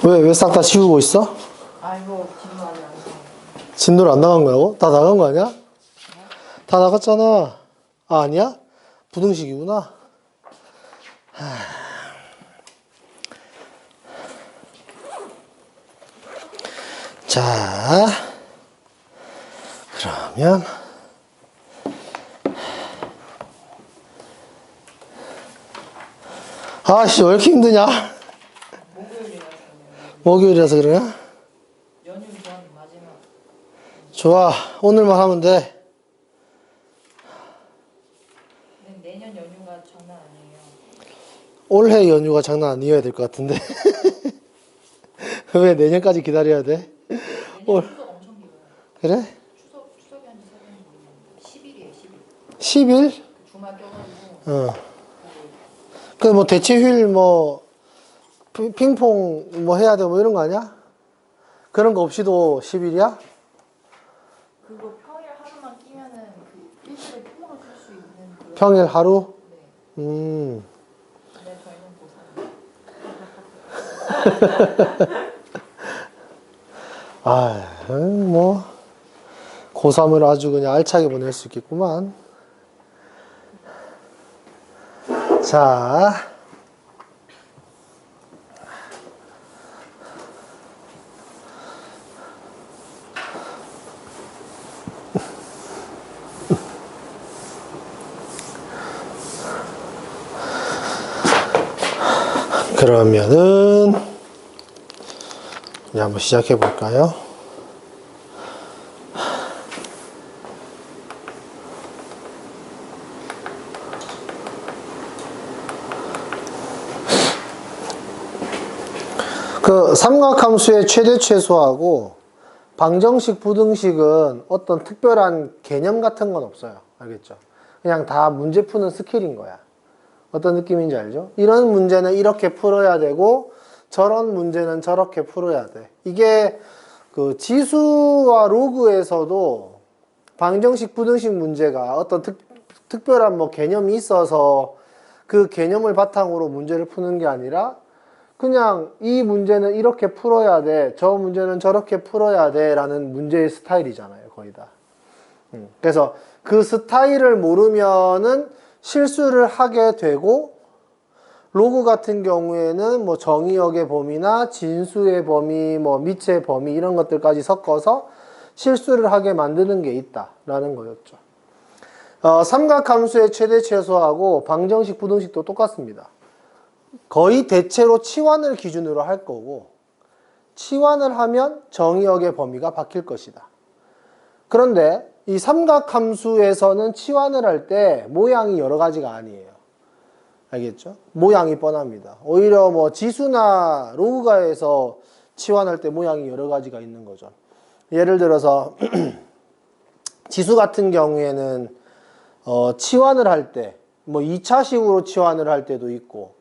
왜 싹 다 지우고 있어? 아이고, 진도 아직 안 나와. 진도를 안 나간 거라고? 다 나간 거 아니야? 다 나갔잖아. 아, 아니야? 부등식이구나. 자, 그러면 아씨, 왜 이렇게 힘드냐? 목요일이라서 그러냐? 연휴 전 마지막. 좋아, 오늘만 하면 돼. 근데 내년 연휴가 장난 아니에요. 올해 연휴가 장난 아니어야 될 것 같은데. 왜 내년까지 기다려야 돼? 내년 추석 엄청 길어요. 그래? 추석이 한 10일이에요, 10일. 10일? 주말 껴가지고. 어. 그 뭐 대체휴일 뭐 핑퐁 뭐 해야 돼 뭐 이런 거 아니야? 그런 거 없이도 10일이야? 그거 평일 하루만 끼면은 그 일주일에 폰으로 쓸 수 있는 그런. 평일 하루? 네. 음. 근데 저희는 고3. 아, 뭐 고3을 아주 그냥 알차게 보낼 수 있겠구만. 자, 그러면은 이제 한번 시작해 볼까요? 그 삼각함수의 최대 최소하고 방정식 부등식은 어떤 특별한 개념 같은 건 없어요. 알겠죠? 그냥 다 문제 푸는 스킬인 거야. 어떤 느낌인지 알죠? 이런 문제는 이렇게 풀어야 되고 저런 문제는 저렇게 풀어야 돼. 이게 그 지수와 로그에서도 방정식 부등식 문제가 어떤 특별한 뭐 개념이 있어서 그 개념을 바탕으로 문제를 푸는 게 아니라 그냥 이 문제는 이렇게 풀어야 돼, 저 문제는 저렇게 풀어야 돼 라는 문제의 스타일이잖아요, 거의 다. 그래서 그 스타일을 모르면은 실수를 하게 되고, 로그 같은 경우에는 뭐 정의역의 범위나 진수의 범위, 뭐 미치의 범위 이런 것들까지 섞어서 실수를 하게 만드는 게 있다라는 거였죠. 삼각함수의 최대 최소하고 방정식 부등식도 똑같습니다. 거의 대체로 치환을 기준으로 할 거고, 치환을 하면 정의역의 범위가 바뀔 것이다. 그런데 이 삼각함수에서는 치환을 할 때 모양이 여러 가지가 아니에요. 알겠죠? 모양이 뻔합니다. 오히려 뭐 지수나 로그가에서 치환할 때 모양이 여러 가지가 있는 거죠. 예를 들어서 지수 같은 경우에는 치환을 할 때 뭐 2차식으로 치환을 할 때도 있고,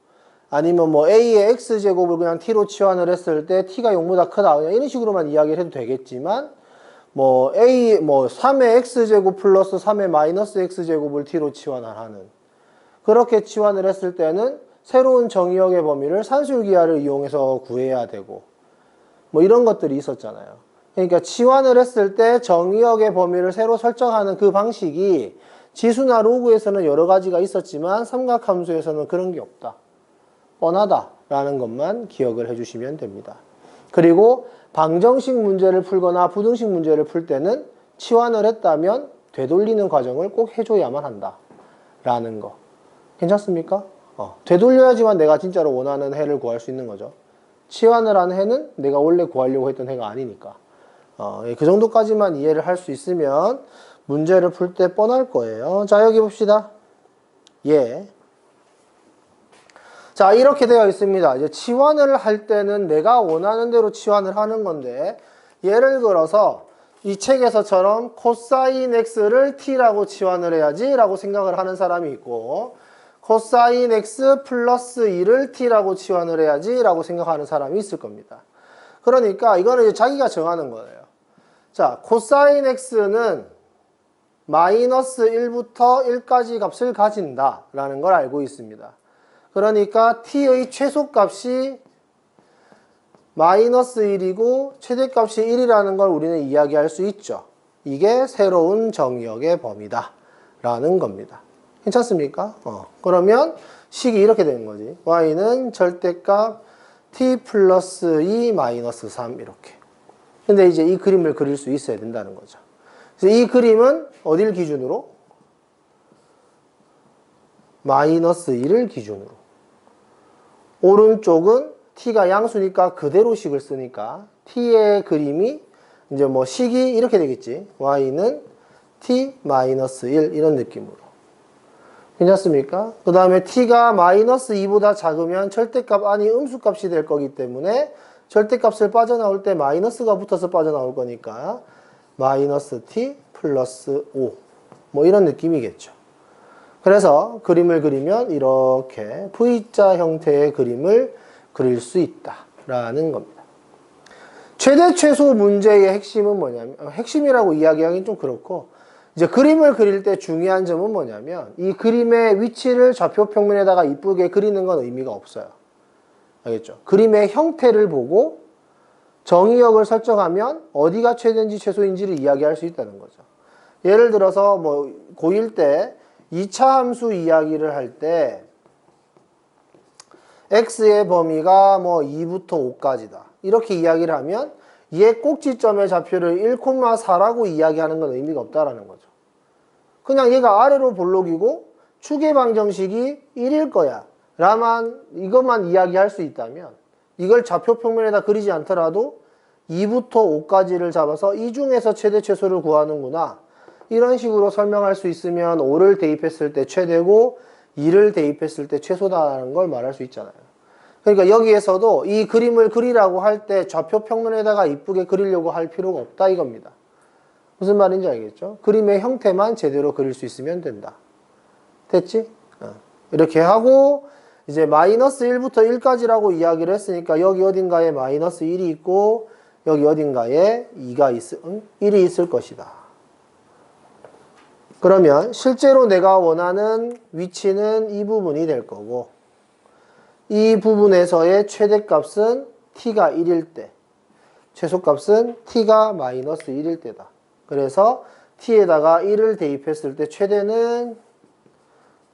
아니면 뭐 a의 x제곱을 그냥 t로 치환을 했을 때 t가 0보다 크다 그냥 이런 식으로만 이야기를 해도 되겠지만, 뭐 a 뭐 3의 x제곱 플러스 3의 마이너스 x제곱을 t로 치환을 하는, 그렇게 치환을 했을 때는 새로운 정의역의 범위를 산술기하를 이용해서 구해야 되고, 뭐 이런 것들이 있었잖아요. 그러니까 치환을 했을 때 정의역의 범위를 새로 설정하는 그 방식이 지수나 로그에서는 여러 가지가 있었지만 삼각함수에서는 그런 게 없다. 뻔하다라는 것만 기억을 해주시면 됩니다. 그리고 방정식 문제를 풀거나 부등식 문제를 풀 때는 치환을 했다면 되돌리는 과정을 꼭 해줘야만 한다라는 거. 괜찮습니까? 되돌려야지만 내가 진짜로 원하는 해를 구할 수 있는 거죠. 치환을 한 해는 내가 원래 구하려고 했던 해가 아니니까. 그 정도까지만 이해를 할 수 있으면 문제를 풀 때 뻔할 거예요. 자, 여기 봅시다. 예. 자, 이렇게 되어 있습니다. 이제 치환을 할 때는 내가 원하는 대로 치환을 하는 건데, 예를 들어서 이 책에서처럼 코사인 x를 t라고 치환을 해야지 라고 생각을 하는 사람이 있고, 코사인 x 플러스 2를 t라고 치환을 해야지 라고 생각하는 사람이 있을 겁니다. 그러니까 이거는 이제 자기가 정하는 거예요. 자, 코사인 x는 마이너스 1부터 1까지 값을 가진다 라는 걸 알고 있습니다. 그러니까 t의 최소값이 마이너스 1이고 최대값이 1이라는 걸 우리는 이야기할 수 있죠. 이게 새로운 정의역의 범위다 라는 겁니다. 괜찮습니까? 그러면 식이 이렇게 되는 거지. y는 절대값 t 플러스 2 마이너스 3 이렇게. 근데 이제 이 그림을 그릴 수 있어야 된다는 거죠. 그래서 이 그림은 어딜 기준으로? 마이너스 1을 기준으로. 오른쪽은 t가 양수니까 그대로 식을 쓰니까 t의 그림이 이제 뭐 식이 이렇게 되겠지. y는 t 마이너스 1 이런 느낌으로. 괜찮습니까? 그 다음에 t가 마이너스 2보다 작으면 절대값 아니 음수값이 될 거기 때문에 절대값을 빠져나올 때 마이너스가 붙어서 빠져나올 거니까 마이너스 t 플러스 5 뭐 이런 느낌이겠죠. 그래서 그림을 그리면 이렇게 V자 형태의 그림을 그릴 수 있다라는 겁니다. 최대 최소 문제의 핵심은 뭐냐면 핵심이라고 이야기하기는 좀 그렇고 이제 그림을 그릴 때 중요한 점은 뭐냐면 이 그림의 위치를 좌표 평면에다가 이쁘게 그리는 건 의미가 없어요. 알겠죠? 그림의 형태를 보고 정의역을 설정하면 어디가 최대인지 최소인지를 이야기할 수 있다는 거죠. 예를 들어서 뭐 고1 때 2차 함수 이야기를 할 때 x의 범위가 뭐 2부터 5까지다. 이렇게 이야기를 하면 얘 꼭지점의 좌표를 1,4라고 이야기하는 건 의미가 없다라는 거죠. 그냥 얘가 아래로 볼록이고 축의 방정식이 1일 거야. 라만 이것만 이야기할 수 있다면 이걸 좌표 평면에다 그리지 않더라도 2부터 5까지를 잡아서 이 중에서 최대 최소를 구하는구나. 이런 식으로 설명할 수 있으면 5를 대입했을 때 최대고 2를 대입했을 때 최소다라는 걸 말할 수 있잖아요. 그러니까 여기에서도 이 그림을 그리라고 할 때 좌표 평면에다가 이쁘게 그리려고 할 필요가 없다 이겁니다. 무슨 말인지 알겠죠? 그림의 형태만 제대로 그릴 수 있으면 된다. 됐지? 이렇게 하고 이제 마이너스 1부터 1까지라고 이야기를 했으니까 여기 어딘가에 마이너스 1이 있고 여기 어딘가에 1이 있을 것이다. 그러면 실제로 내가 원하는 위치는 이 부분이 될 거고 이 부분에서의 최대값은 t가 1일 때 최소값은 t가 마이너스 1일 때다. 그래서 t에다가 1을 대입했을 때 최대는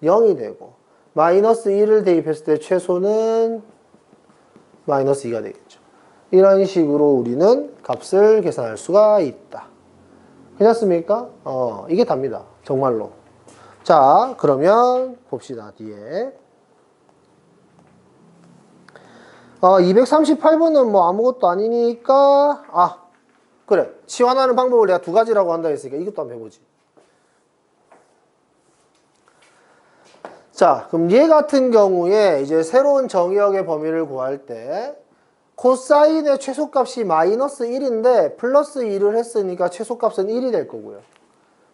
0이 되고 마이너스 1을 대입했을 때 최소는 마이너스 2가 되겠죠. 이런 식으로 우리는 값을 계산할 수가 있다. 괜찮습니까? 이게 답니다. 정말로. 자, 그러면 봅시다. 뒤에 238번은 뭐 아무것도 아니니까 그래. 치환하는 방법을 내가 두 가지라고 한다 했으니까 이것도 한번 해보지. 자, 그럼 얘 같은 경우에 이제 새로운 정의역의 범위를 구할 때 코사인의 최소값이 마이너스 1인데 플러스 2를 했으니까 최소값은 1이 될 거고요.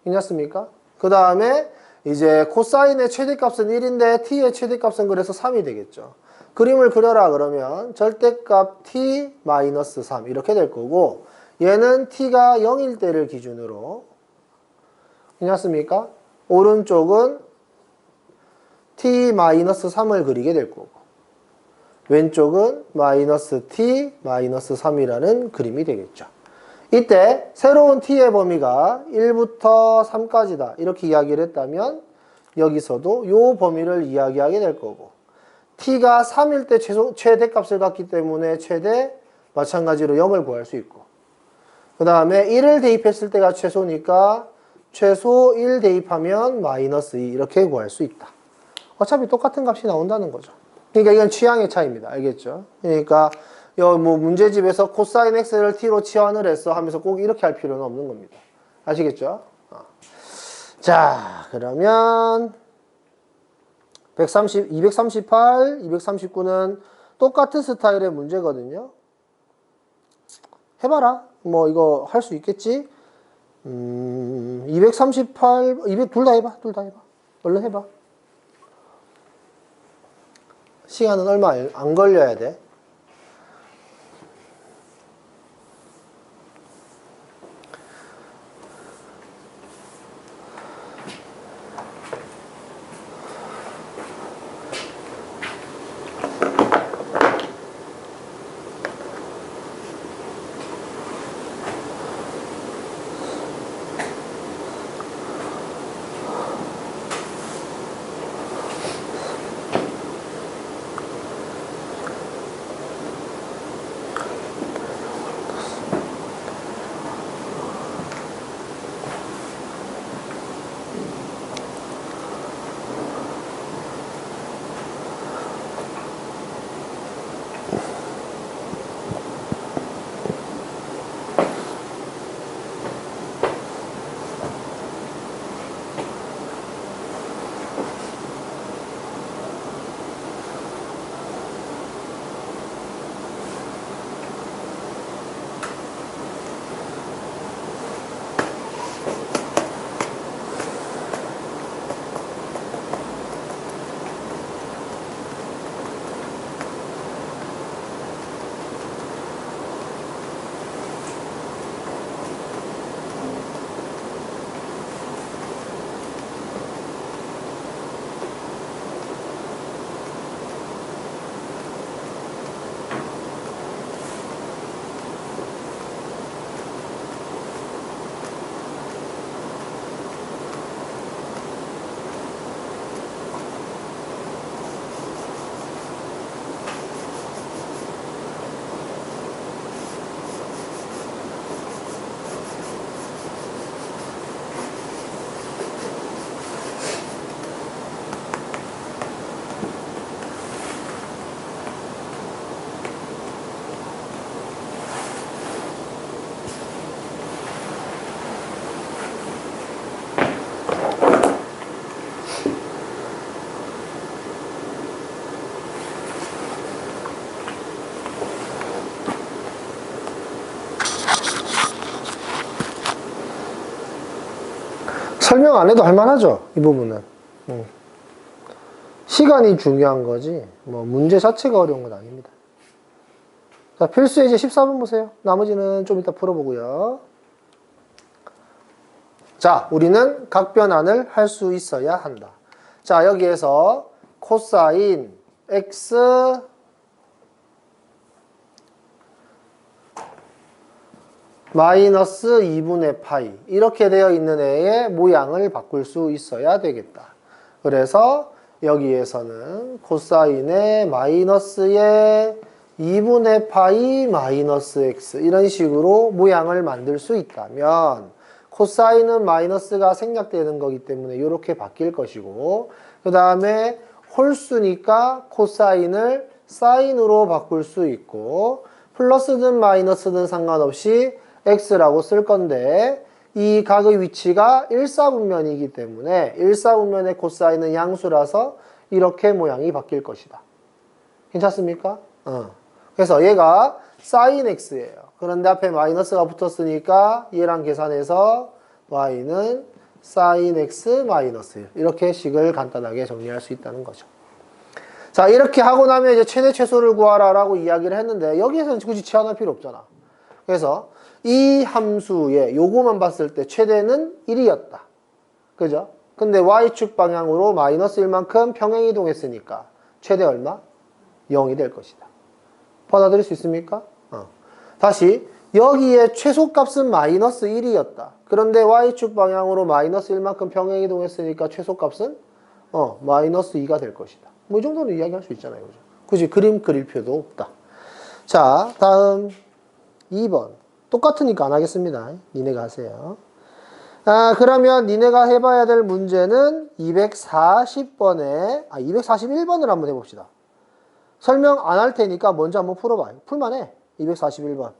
괜찮습니까? 그 다음에 이제 코사인의 최대값은 1인데 t의 최대값은 그래서 3이 되겠죠. 그림을 그려라 그러면 절대값 t 마이너스 3 이렇게 될 거고 얘는 t가 0일 때를 기준으로 괜찮습니까? 오른쪽은 t 마이너스 3을 그리게 될 거고 왼쪽은 마이너스 t 마이너스 3이라는 그림이 되겠죠. 이때 새로운 t의 범위가 1부터 3까지다 이렇게 이야기를 했다면 여기서도 이 범위를 이야기하게 될 거고 t가 3일 때 최대값을 갖기 때문에 최대 마찬가지로 0을 구할 수 있고 그 다음에 1을 대입했을 때가 최소니까 최소 1 대입하면 마이너스 2 이렇게 구할 수 있다. 어차피 똑같은 값이 나온다는 거죠. 그러니까 이건 취향의 차이입니다. 알겠죠? 그러니까 뭐 문제집에서 코사인 x를 t로 치환을 했어 하면서 꼭 이렇게 할 필요는 없는 겁니다. 아시겠죠? 자, 그러면 238, 239는 똑같은 스타일의 문제거든요. 해봐라. 뭐 이거 할 수 있겠지? 238, 200 둘 다 해봐. 둘 다 해봐. 얼른 해봐. 시간은 얼마 안 걸려야 돼. 설명 안 해도 할만하죠, 이 부분은. 시간이 중요한 거지 뭐 문제 자체가 어려운 건 아닙니다. 자, 필수 예제 14번 보세요. 나머지는 좀 이따 풀어보고요. 자, 우리는 각변환을 할 수 있어야 한다. 자, 여기에서 코사인 x 마이너스 2분의 파이 이렇게 되어 있는 애의 모양을 바꿀 수 있어야 되겠다. 그래서 여기에서는 코사인의 마이너스의 2분의 파이 마이너스 x 이런 식으로 모양을 만들 수 있다면 코사인은 마이너스가 생략되는 거기 때문에 이렇게 바뀔 것이고 그 다음에 홀수니까 코사인을 사인으로 바꿀 수 있고 플러스든 마이너스든 상관없이 x라고 쓸 건데 이 각의 위치가 일사분면이기 때문에 일사분면의 코사인은 양수라서 이렇게 모양이 바뀔 것이다. 괜찮습니까? 그래서 얘가 sin x예요. 그런데 앞에 마이너스가 붙었으니까 얘랑 계산해서 y는 sin x 마이너스 1 이렇게 식을 간단하게 정리할 수 있다는 거죠. 자, 이렇게 하고 나면 이제 최대 최소를 구하라 라고 이야기를 했는데 여기에서는 굳이 치환할 필요 없잖아. 그래서 이 함수의 요거만 봤을 때 최대는 1이었다. 그죠? 근데 y축 방향으로 마이너스 1만큼 평행이동했으니까 최대 얼마? 0이 될 것이다. 받아들일 수 있습니까? 다시 여기에 최소값은 마이너스 1이었다. 그런데 y축 방향으로 마이너스 1만큼 평행이동했으니까 최소값은 마이너스 2가 될 것이다. 뭐 이 정도는 이야기할 수 있잖아요. 그죠? 굳이 그림 그릴 필요도 없다. 자, 다음 2번. 똑같으니까 안 하겠습니다. 니네가 하세요. 그러면 니네가 해봐야 될 문제는 241번을 한번 해봅시다. 설명 안 할 테니까 먼저 한번 풀어봐요. 풀만해. 241번.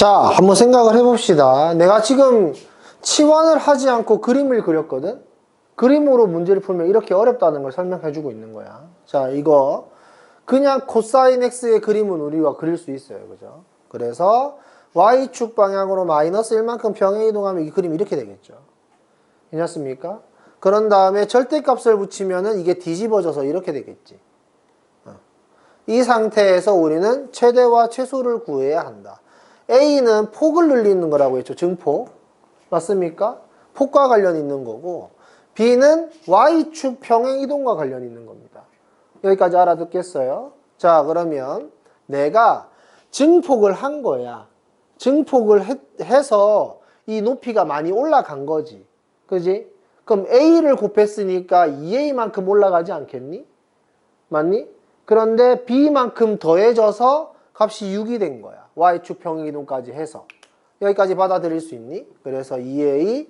자, 한번 생각을 해봅시다. 내가 지금 치환을 하지 않고 그림을 그렸거든? 그림으로 문제를 풀면 이렇게 어렵다는 걸 설명해주고 있는 거야. 자, 이거 그냥 코사인 x의 그림은 우리가 그릴 수 있어요. 그죠? 그래서 y축 방향으로 마이너스 1만큼 평행 이동하면 이 그림이 이렇게 되겠죠. 괜찮습니까? 그런 다음에 절대값을 붙이면은 이게 뒤집어져서 이렇게 되겠지. 이 상태에서 우리는 최대와 최소를 구해야 한다. A는 폭을 늘리는 거라고 했죠. 증폭. 맞습니까? 폭과 관련 있는 거고, B는 Y축 평행 이동과 관련 있는 겁니다. 여기까지 알아듣겠어요? 자, 그러면 내가 증폭을 한 거야. 증폭을 해서 이 높이가 많이 올라간 거지. 그지? 그럼 A를 곱했으니까 2A만큼 올라가지 않겠니? 맞니? 그런데 B만큼 더해져서 값이 6이 된 거야. Y축 평행이동까지 해서. 여기까지 받아들일 수 있니? 그래서 2A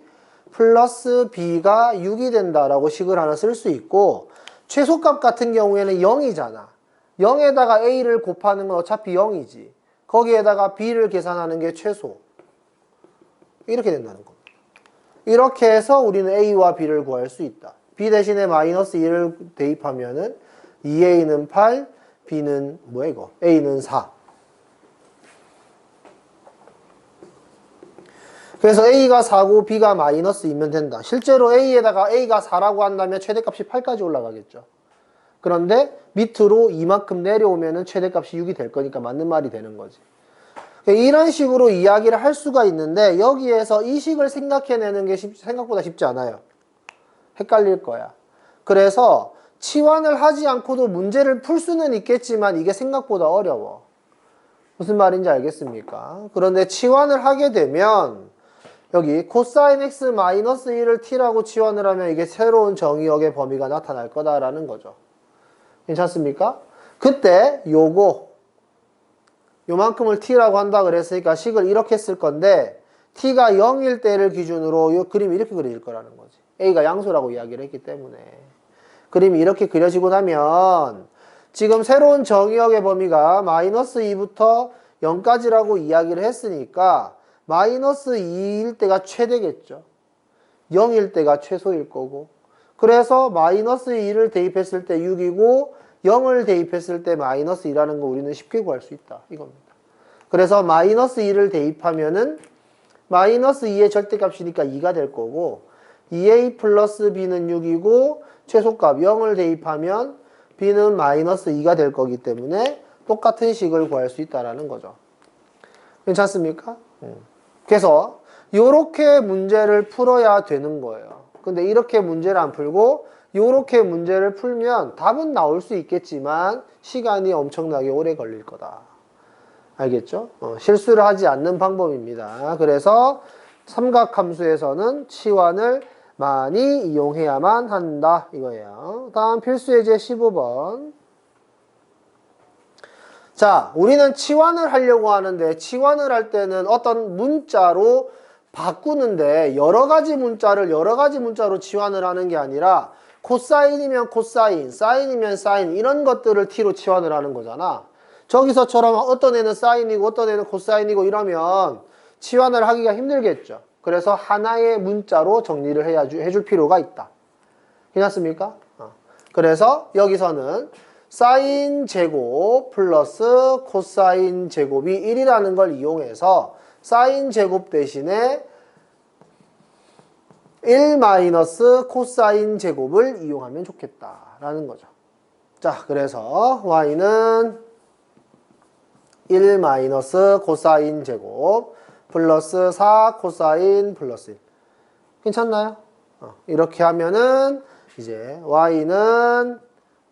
플러스 B가 6이 된다라고 식을 하나 쓸 수 있고, 최소값 같은 경우에는 0이잖아. 0에다가 A를 곱하는 건 어차피 0이지. 거기에다가 B를 계산하는 게 최소. 이렇게 된다는 겁니다. 이렇게 해서 우리는 A와 B를 구할 수 있다. B 대신에 마이너스 1을 대입하면은 2A는 8, B는 뭐야 이거? A는 4. 그래서 A가 4고 B가 마이너스 2면 된다. 실제로 A에다가 A가 4라고 한다면 최대값이 8까지 올라가겠죠. 그런데 밑으로 이만큼 내려오면은 최대값이 6이 될 거니까 맞는 말이 되는 거지. 이런 식으로 이야기를 할 수가 있는데 여기에서 이 식을 생각해내는 게 생각보다 쉽지 않아요. 헷갈릴 거야. 그래서 치환을 하지 않고도 문제를 풀 수는 있겠지만 이게 생각보다 어려워. 무슨 말인지 알겠습니까? 그런데 치환을 하게 되면 여기 코사인 x 마이너스 1을 t라고 치환을 하면 이게 새로운 정의역의 범위가 나타날 거다라는 거죠. 괜찮습니까? 그때 요만큼을 t라고 한다 그랬으니까 식을 이렇게 쓸 건데 t가 0일 때를 기준으로 요 그림이 이렇게 그려질 거라는 거지. a가 양수라고 이야기를 했기 때문에. 그림이 이렇게 그려지고 나면 지금 새로운 정의역의 범위가 마이너스 2부터 0까지라고 이야기를 했으니까 마이너스 2일 때가 최대겠죠. 0일 때가 최소일 거고. 그래서 마이너스 2를 대입했을 때 6이고 0을 대입했을 때 마이너스 2라는 거 우리는 쉽게 구할 수 있다. 이겁니다. 그래서 마이너스 2를 대입하면은 마이너스 2의 절대값이니까 2가 될 거고 2A 플러스 B는 6이고 최소값 0을 대입하면 B는 마이너스 2가 될 거기 때문에 똑같은 식을 구할 수 있다는 거죠. 괜찮습니까? 그래서 이렇게 문제를 풀어야 되는 거예요. 근데 이렇게 문제를 안 풀고 이렇게 문제를 풀면 답은 나올 수 있겠지만 시간이 엄청나게 오래 걸릴 거다. 알겠죠? 실수를 하지 않는 방법입니다. 그래서 삼각함수에서는 치환을 많이 이용해야만 한다 이거예요. 다음 필수예제 15번. 자, 우리는 치환을 하려고 하는데 치환을 할 때는 어떤 문자로 바꾸는데 여러 가지 문자로 치환을 하는 게 아니라 코사인이면 코사인, 사인이면 사인 이런 것들을 t로 치환을 하는 거잖아. 저기서처럼 어떤 애는 사인이고 어떤 애는 코사인이고 이러면 치환을 하기가 힘들겠죠. 그래서 하나의 문자로 정리를 해줄 필요가 있다. 괜찮습니까? 그래서 여기서는 사인 제곱 플러스 코사인 제곱이 1이라는 걸 이용해서 사인 제곱 대신에 1 마이너스 코사인 제곱을 이용하면 좋겠다라는 거죠. 자, 그래서 y는 1 마이너스 코사인 제곱 플러스 4 코사인 플러스 1. 괜찮나요? 이렇게 하면은 이제 y는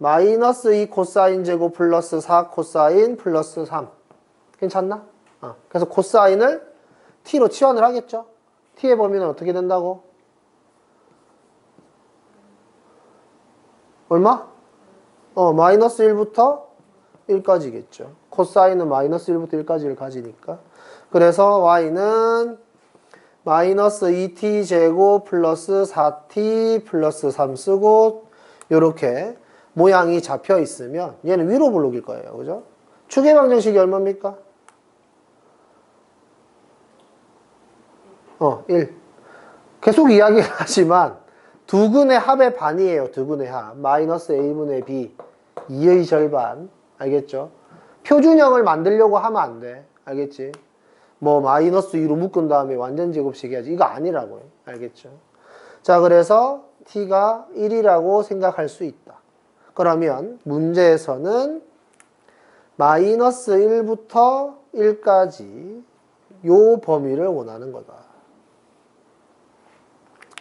마이너스 2 코사인 제곱 플러스 4 코사인 플러스 3. 괜찮나? 그래서 코사인을 t로 치환을 하겠죠? t의 범위는 어떻게 된다고? 얼마? 마이너스 1부터 1까지겠죠. 코사인은 마이너스 1부터 1까지를 가지니까. 그래서 y는 마이너스 2t 제곱 플러스 4t 플러스 3 쓰고 요렇게 모양이 잡혀 있으면 얘는 위로 블록일 거예요. 그죠? 추계방정식이 얼마입니까? 1. 계속 이야기를 하지만 두근의 합의 반이에요. 두근의 합. 마이너스 a분의 b 2의 절반. 알겠죠? 표준형을 만들려고 하면 안 돼. 알겠지? 뭐 마이너스 2로 묶은 다음에 완전 제곱식 해야지. 이거 아니라고요. 알겠죠? 자, 그래서 t가 1이라고 생각할 수 있다. 그러면 문제에서는 마이너스 1부터 1까지 요 범위를 원하는 거다.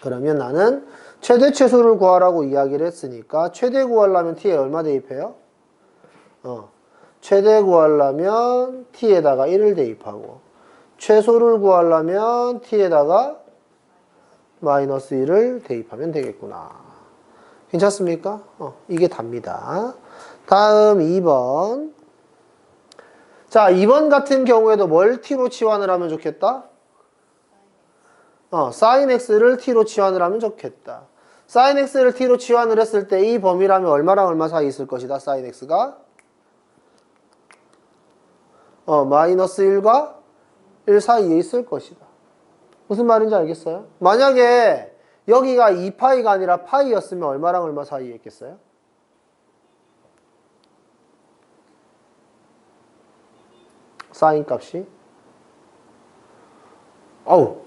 그러면 나는 최대 최소를 구하라고 이야기를 했으니까 최대 구하려면 t에 얼마 대입해요? 최대 구하려면 t에다가 1을 대입하고 최소를 구하려면 t에다가 마이너스 1을 대입하면 되겠구나. 괜찮습니까? 이게 답니다. 다음 2번. 자, 2번 같은 경우에도 뭘 t로 치환을 하면 좋겠다? sin x를 t로 치환을 하면 좋겠다. sin x를 t로 치환을 했을 때 이 범위라면 얼마랑 얼마 사이 있을 것이다. sin x가 마이너스 1과 1 사이에 있을 것이다. 무슨 말인지 알겠어요? 만약에 여기가 2파이가 아니라 파이였으면 얼마랑 얼마 사이에 있겠어요? sin 값이?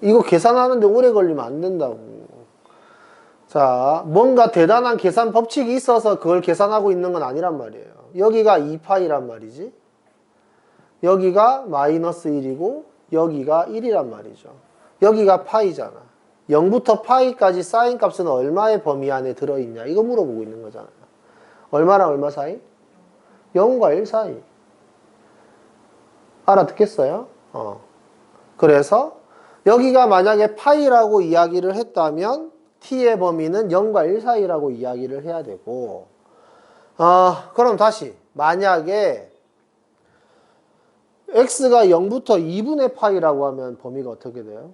이거 계산하는데 오래 걸리면 안 된다고. 자, 뭔가 대단한 계산 법칙이 있어서 그걸 계산하고 있는 건 아니란 말이에요. 여기가 2파이란 말이지. 여기가 마이너스 1이고 여기가 1이란 말이죠. 여기가 파이잖아. 0부터 파이까지 sin 값은 얼마의 범위 안에 들어있냐 이거 물어보고 있는 거잖아요. 얼마랑 얼마 사이? 0과 1 사이. 알아듣겠어요? 그래서 여기가 만약에 파이라고 이야기를 했다면 t의 범위는 0과 1 사이라고 이야기를 해야 되고 그럼 다시 만약에 x가 0부터 2분의 파이라고 하면 범위가 어떻게 돼요?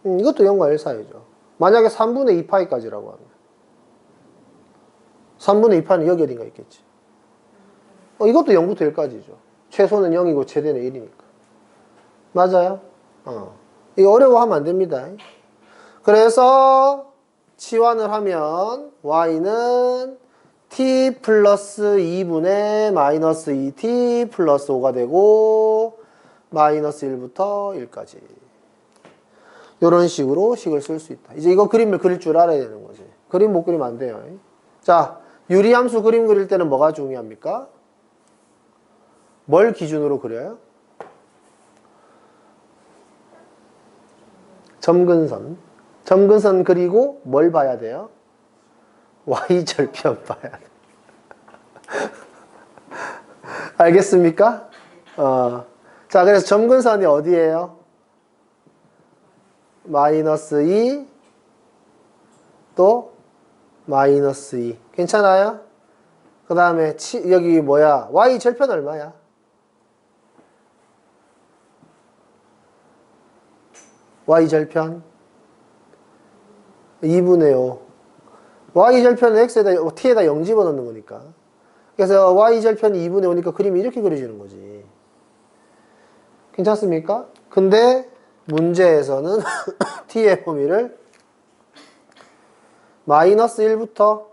이것도 0과 1 사이죠. 만약에 3분의 2 파이까지라고 하면 3분의 2 파이는 여기 어딘가 있겠지. 이것도 0부터 1까지죠. 최소는 0이고 최대는 1이니까. 맞아요? 이거 어려워하면 안 됩니다. 그래서 치환을 하면 y는 t 플러스 2분의 마이너스 2t 플러스 5가 되고 마이너스 1부터 1까지 이런 식으로 식을 쓸 수 있다. 이제 이거 그림을 그릴 줄 알아야 되는 거지. 그림 못 그리면 안 돼요. 자, 유리함수 그림 그릴 때는 뭐가 중요합니까? 뭘 기준으로 그려요? 점근선. 점근선 그리고 뭘 봐야 돼요? y절편 봐야 돼. 알겠습니까? 자, 그래서 점근선이 어디예요? 마이너스 2, 또 마이너스 2. 괜찮아요? 그 다음에 여기 뭐야? y절편 얼마야? y절편 2분의 5. y절편은 x에다 t에다 0 집어넣는 거니까. 그래서 y절편이 2분의 5니까 그림이 이렇게 그려지는 거지. 괜찮습니까? 근데 문제에서는 t의 범위를 마이너스 1부터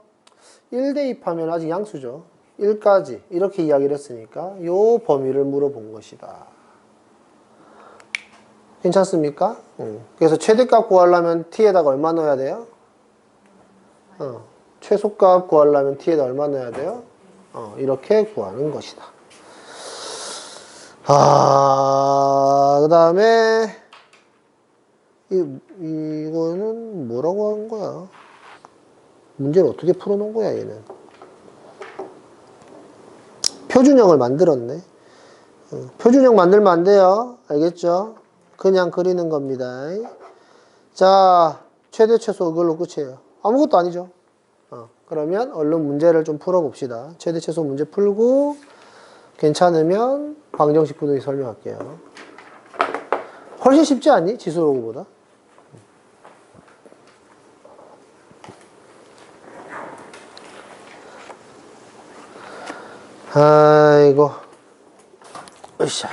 1 대입하면 아직 양수죠. 1까지 이렇게 이야기를 했으니까 요 범위를 물어본 것이다. 괜찮습니까? 그래서 최대값 구하려면 t에다가 얼마 넣어야 돼요? 최소값 구하려면 t에다 얼마 넣어야 돼요? 이렇게 구하는 것이다. 그 다음에 이거는 뭐라고 한 거야? 문제를 어떻게 풀어놓은 거야 얘는? 표준형을 만들었네. 표준형 만들면 안 돼요. 알겠죠? 그냥 그리는 겁니다. 자, 최대 최소 이걸로 끝이에요. 아무것도 아니죠. 그러면 얼른 문제를 좀 풀어봅시다. 최대 최소 문제 풀고 괜찮으면 방정식 부등식 설명할게요. 훨씬 쉽지 않니? 지수로그보다? 아이고 으쌰.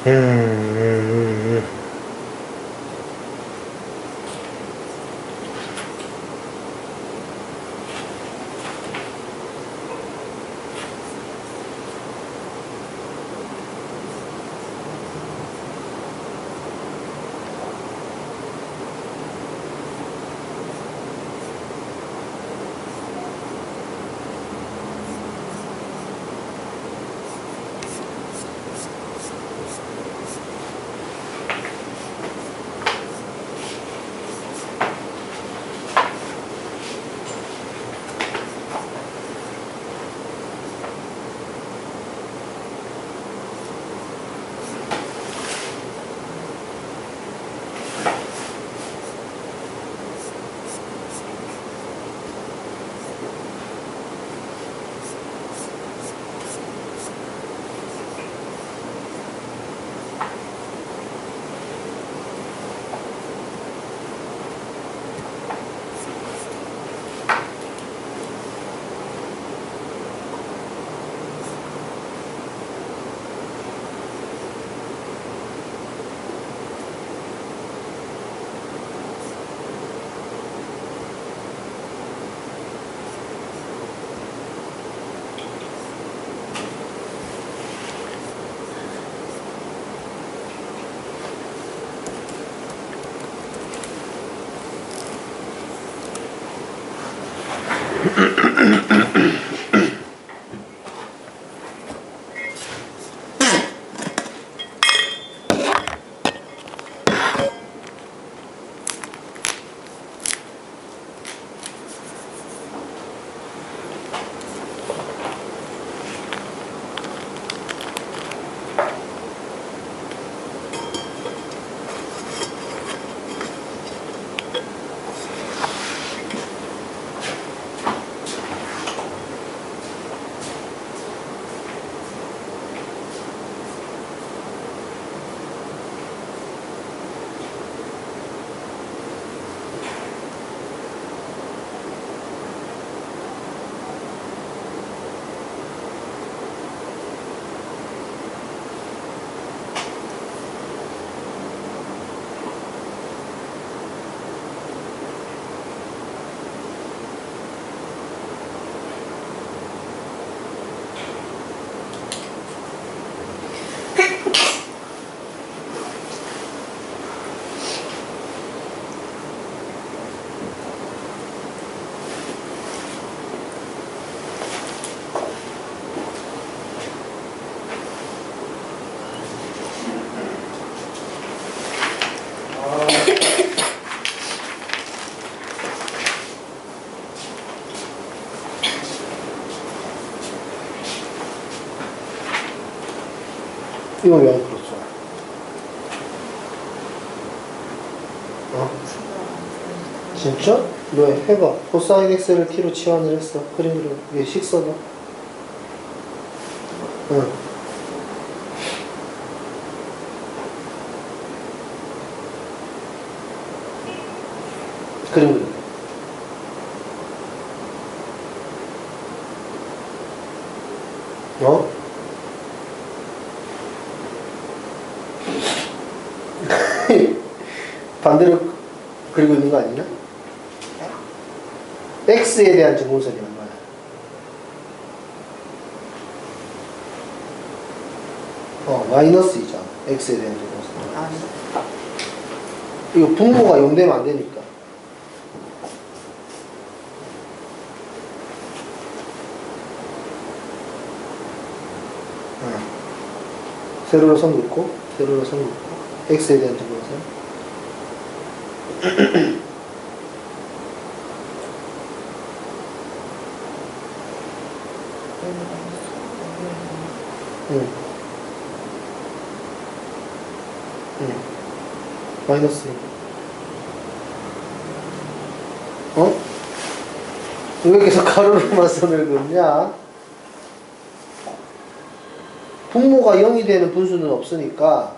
음. 이거 왜 안 풀었어? 어? 진짜? 너 해봐. 코사인 x를 t로 치환을 했어. 그림으로 위에 식 써봐. 응. 그림 그려. 어? 반대로 그리고 있는 거 아니냐? x에 대한 증분선이 얼마야? 마이너스 2잖아. x에 대한 증분선. 아니. 이거 분모가 0 되면 안 되니까. 세로로 선 긋고, 세로로 선 긋고, x에 대한 증분선. 응. 응. 마이너스. 어? 왜 계속 가로로만 선을 긋냐? 분모가 0이 되는 분수는 없으니까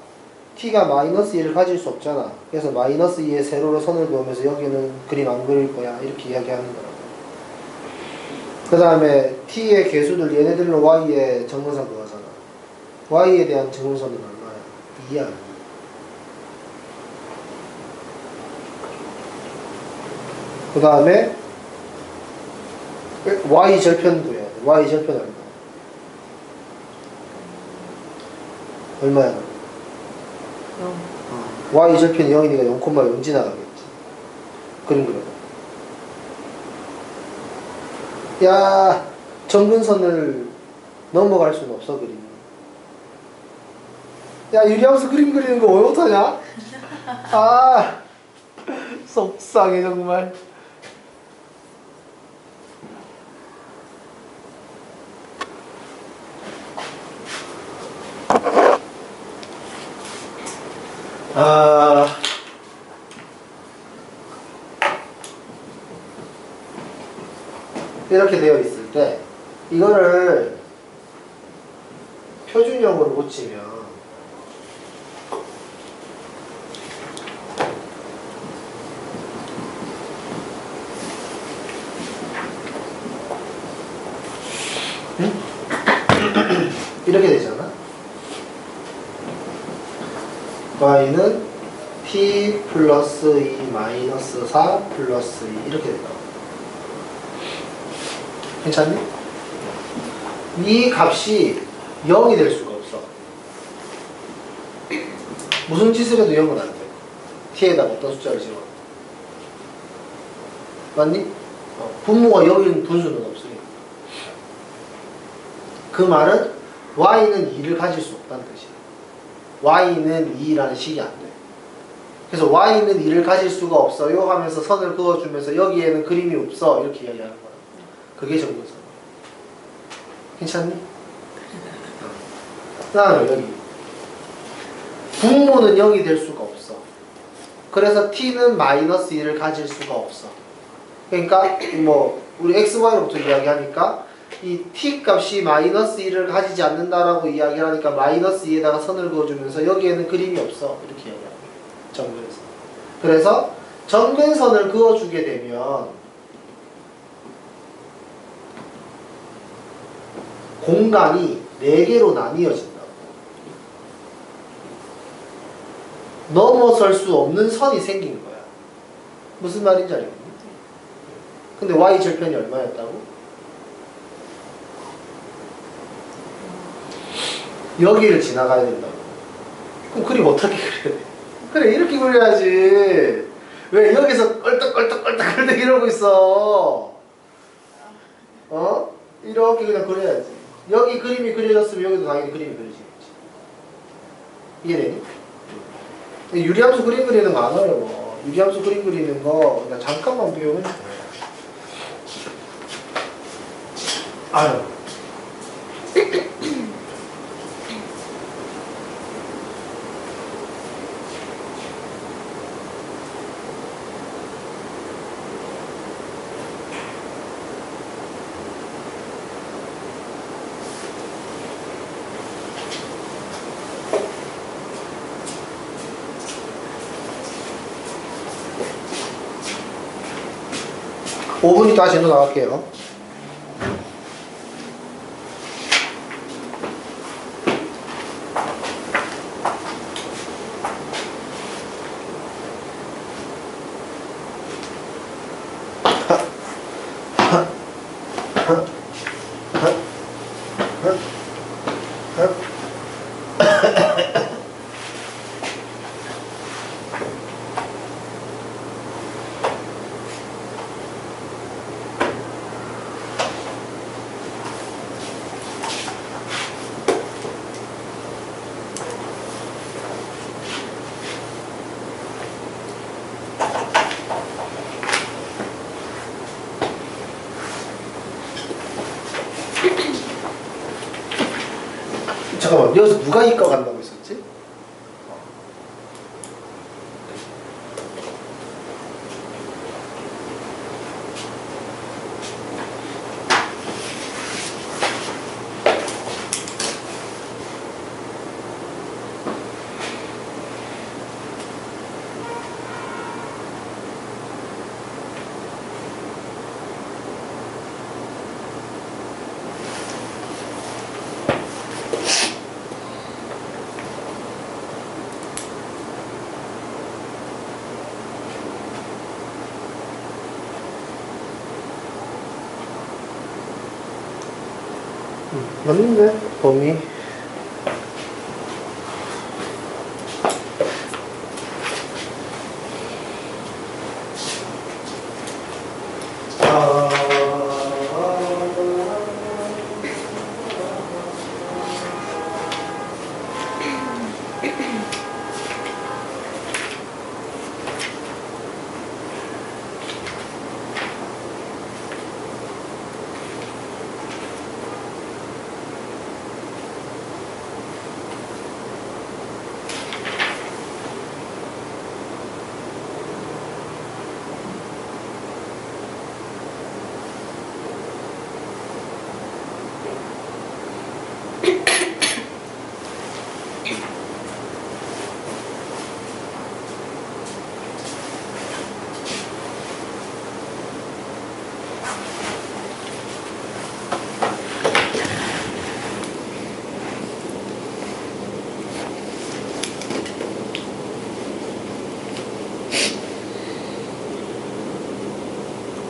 t가 마이너스 2를 가질 수 없잖아. 그래서 마이너스 2에 세로로 선을 그으면서 여기는 그림 안 그릴 거야. 이렇게 이야기하는 거라고. 그 다음에 t의 개수들 얘네들로 y의 정근선 그거잖아. y에 대한 정근선은 얼마야? 2야. 그 다음에 y 절편 구해야 돼. y 절편 얼마야? y 절편이 0이니까 0,0 지나가겠지. 그림 그려. 야, 정근선을 넘어갈 수는 없어, 그림이. 야, 유리함수 그림 그리는 거 왜 못하냐? 아, 속상해, 정말. 아, 이렇게 되어 있을 때 이거를 표준형으로 고치면 이렇게 되잖아. y는 t 플러스 2 마이너스 4 플러스 2 이렇게 된다고. 괜찮니? 이 값이 0이 될 수가 없어. 무슨 짓을 해도 0은 안 돼. t에다가 어떤 숫자를 집어. 맞니? 분모가 0인 분수는 없으니까. 그 말은 y는 2를 가질 수 없다는 뜻이야. y는 2라는 식이 안 돼. 그래서 y는 2를 가질 수가 없어요 하면서 선을 그어주면서 여기에는 그림이 없어 이렇게 이야기하는 거야. 그게 정근선. 괜찮니? 그 다음에 여기 분모는 0이 될 수가 없어. 그래서 t는 마이너스 2를 가질 수가 없어. 그러니까 뭐 우리 xy로부터 이야기하니까 이 t 값이 마이너스 2를 가지지 않는다라고 이야기를 하니까 마이너스 2에다가 선을 그어주면서 여기에는 그림이 없어 이렇게 이야기하는 거야. 정근선. 그래서 정근선을 그어주게 되면 공간이 4개로 나뉘어진다고. 넘어설 수 없는 선이 생긴 거야. 무슨 말인지 알겠니? 근데 y 절편이 얼마였다고? 여기를 지나가야 된다고. 그럼 그림 어떻게 그려야 돼? 그래, 이렇게 그려야지. 왜 여기서 껄떡껄떡 이러고 있어? 이렇게 그냥 그려야지. 여기 그림이 그려졌으면 여기도 당연히 그림이 그려지겠지. 이해되니? 유리함수 그림 그리는 거 안 어려워. 유리함수 그림 그리는 거 그냥 잠깐만 배우면 돼. 아유. 5분 있다 진도 나갈게요. 잠깐만, 여기서 누가 이과 간다고 했었지? 맞는데 범위.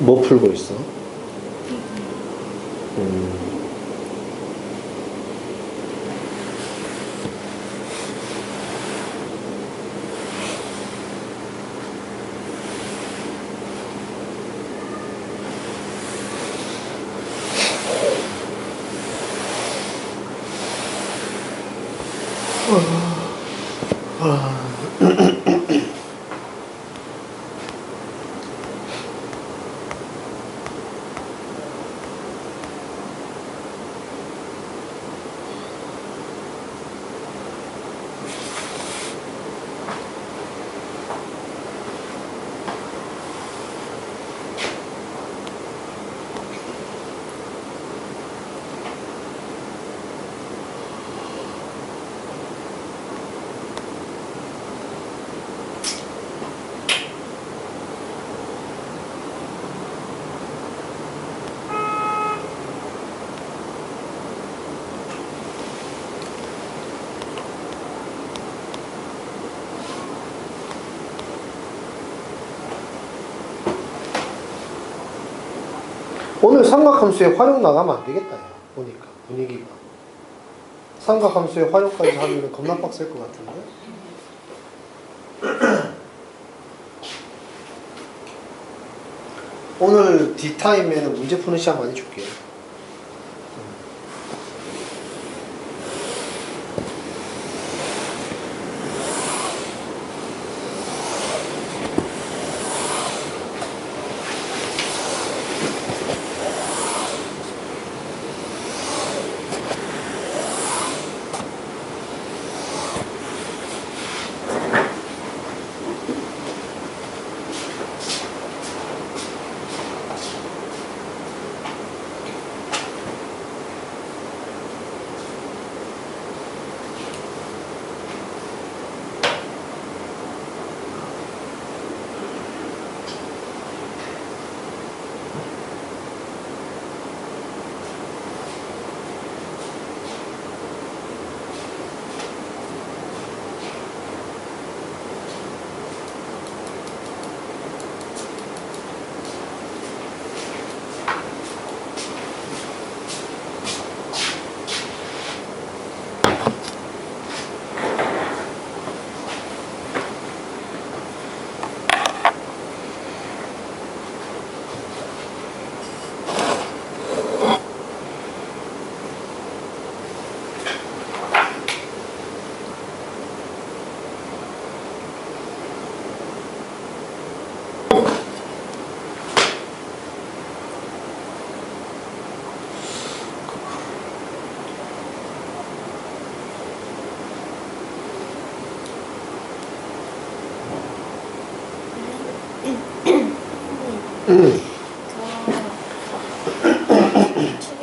뭐 풀고 있어? 오늘 삼각함수의 활용 나가면 안 되겠다, 야. 보니까 분위기가. 삼각함수의 활용까지 하면 겁나 빡셀 것 같은데. 오늘 D타임에는 문제 푸는 시간 많이 줄게요.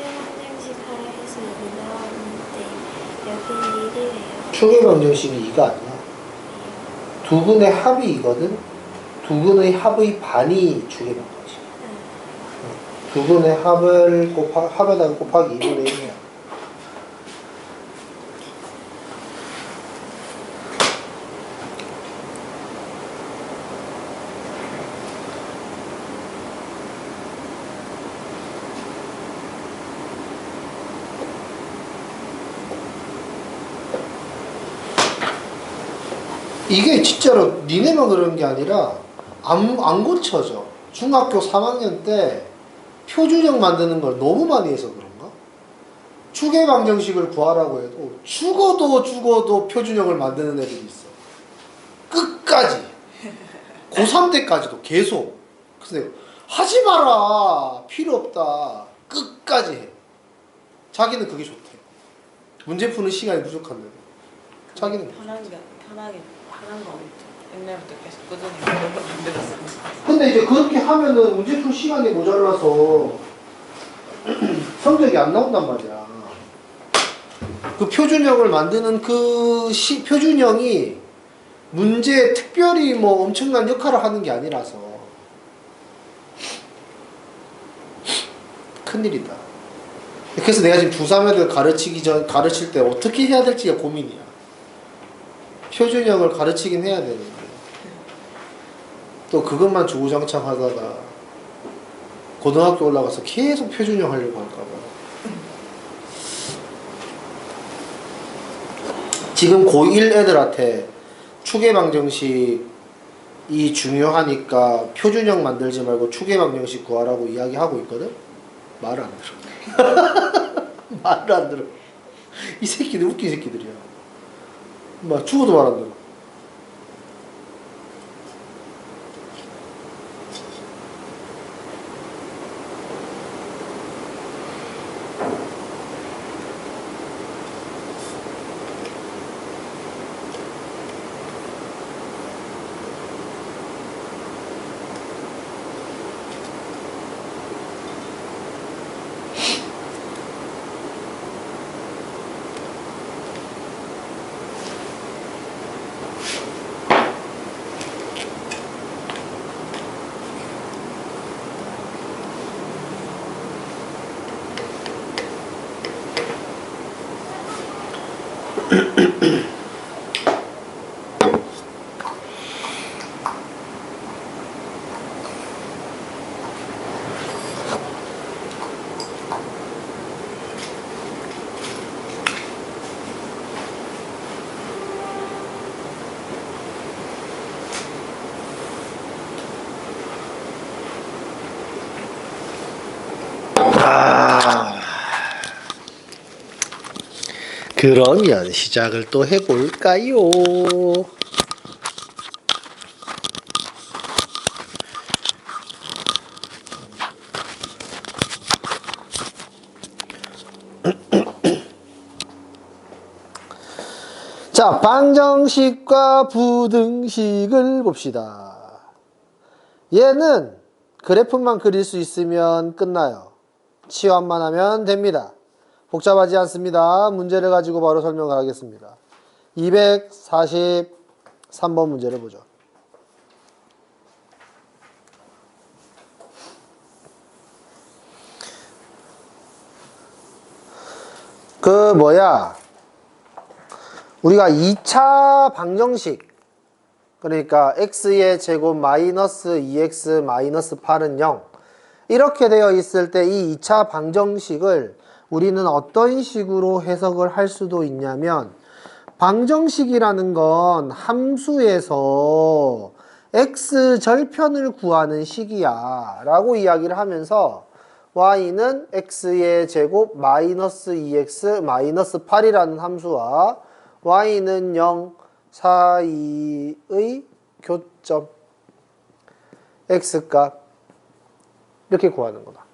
추계방정식 하에서 2 나왔는데 여기는 1이래요. 추계방정식이 2가 아니야. 두 근의 합이 2거든. 두 근의 합의 반이 추계방정식이야. 두 근의 합을 합에다가 곱하기 2분의 1이야. 이게 진짜로 니네만 그런 게 아니라 안 고쳐져. 중학교 3학년 때 표준형 만드는 걸 너무 많이 해서 그런가? 추계 방정식을 구하라고 해도 죽어도 표준형을 만드는 애들이 있어. 끝까지. 고3 때까지도 계속. 그래서 내가 하지 마라. 필요 없다. 끝까지 해. 자기는 그게 좋대. 문제 푸는 시간이 부족한데. 자기는 편한 거 옛날부터 계속 꾸준히 만들었어. 근데 이제 그렇게 하면은 문제 풀 시간이 모자라서 성적이 안 나온단 말이야. 그 표준형을 만드는 표준형이 문제에 특별히 뭐 엄청난 역할을 하는 게 아니라서 큰일이다. 그래서 내가 지금 중3 애들 가르칠 때 어떻게 해야 될지가 고민이야. 표준형을 가르치긴 해야 되는데 또 그것만 주구장창 하다가 고등학교 올라가서 계속 표준형 하려고 할까봐. 지금 고1 애들한테 추계방정식이 중요하니까 표준형 만들지 말고 추계방정식 구하라고 이야기하고 있거든? 말을 안 들어. 말을 안 들어. 이 새끼들 웃긴 새끼들이야. 막 죽어도 말 안 들어. 그러면 시작을 또 해볼까요? 자, 방정식과 부등식을 봅시다. 얘는 그래프만 그릴 수 있으면 끝나요. 치환만 하면 됩니다. 복잡하지 않습니다. 문제를 가지고 바로 설명을 하겠습니다. 243번 문제를 보죠. 우리가 2차 방정식, 그러니까 x의 제곱 마이너스 2x 마이너스 8은 0 이렇게 되어 있을 때 이 2차 방정식을 우리는 어떤 식으로 해석을 할 수도 있냐면, 방정식이라는 건 함수에서 x 절편을 구하는 식이야 라고 이야기를 하면서 y는 x의 제곱 마이너스 2x 마이너스 8이라는 함수와 y는 0 사이의 교점 x값 이렇게 구하는 거다.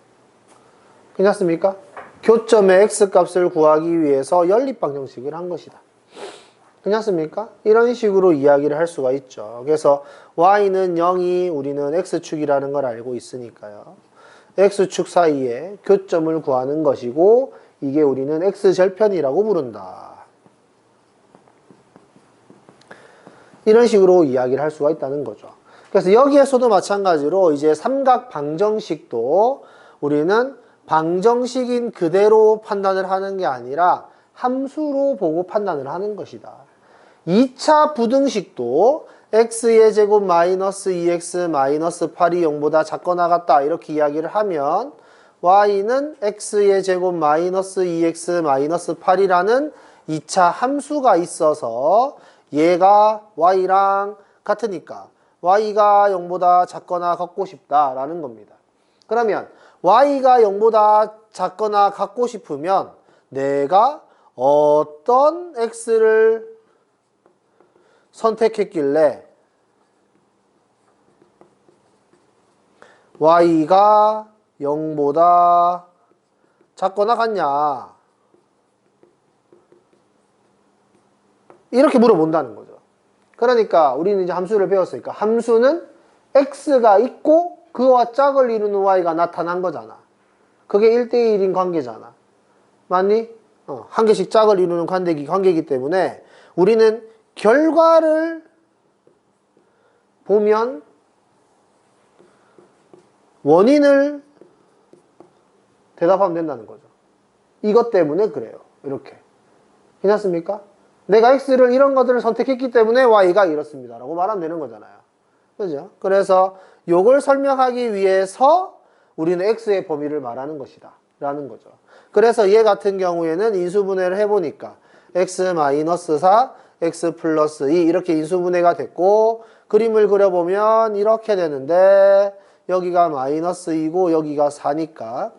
괜찮습니까? 교점의 x값을 구하기 위해서 연립방정식을 한 것이다. 괜찮습니까? 이런 식으로 이야기를 할 수가 있죠. 그래서 y는 0이 우리는 x축이라는 걸 알고 있으니까요. x축 사이에 교점을 구하는 것이고 이게 우리는 x절편이라고 부른다. 이런 식으로 이야기를 할 수가 있다는 거죠. 그래서 여기에서도 마찬가지로 이제 삼각 방정식도 우리는 방정식인 그대로 판단을 하는 게 아니라 함수로 보고 판단을 하는 것이다. 2차 부등식도 x의 제곱 마이너스 2x 마이너스 8이 0보다 작거나 같다 이렇게 이야기를 하면 y는 x의 제곱 마이너스 2x 마이너스 8이라는 2차 함수가 있어서 얘가 y랑 같으니까 y가 0보다 작거나 같고 싶다라는 겁니다. 그러면 y가 0보다 작거나 같고 싶으면 내가 어떤 x를 선택했길래 y가 0보다 작거나 같냐? 이렇게 물어본다는 거죠. 그러니까 우리는 이제 함수를 배웠으니까 함수는 x가 있고 그와 짝을 이루는 y가 나타난 거잖아. 그게 1대1인 관계잖아. 맞니? 한 개씩 짝을 이루는 관계이기 때문에 우리는 결과를 보면 원인을 대답하면 된다는 거죠. 이것 때문에 그래요. 이렇게. 괜찮습니까? 내가 x를 이런 것들을 선택했기 때문에 y가 이렇습니다. 라고 말하면 되는 거잖아요. 그죠? 그래서 요걸 설명하기 위해서 우리는 x의 범위를 말하는 것이다. 라는 거죠. 그래서 얘 같은 경우에는 인수분해를 해보니까 x-4, x 플러스 2 이렇게 인수분해가 됐고 그림을 그려보면 이렇게 되는데 여기가 마이너스 2고 여기가 4니까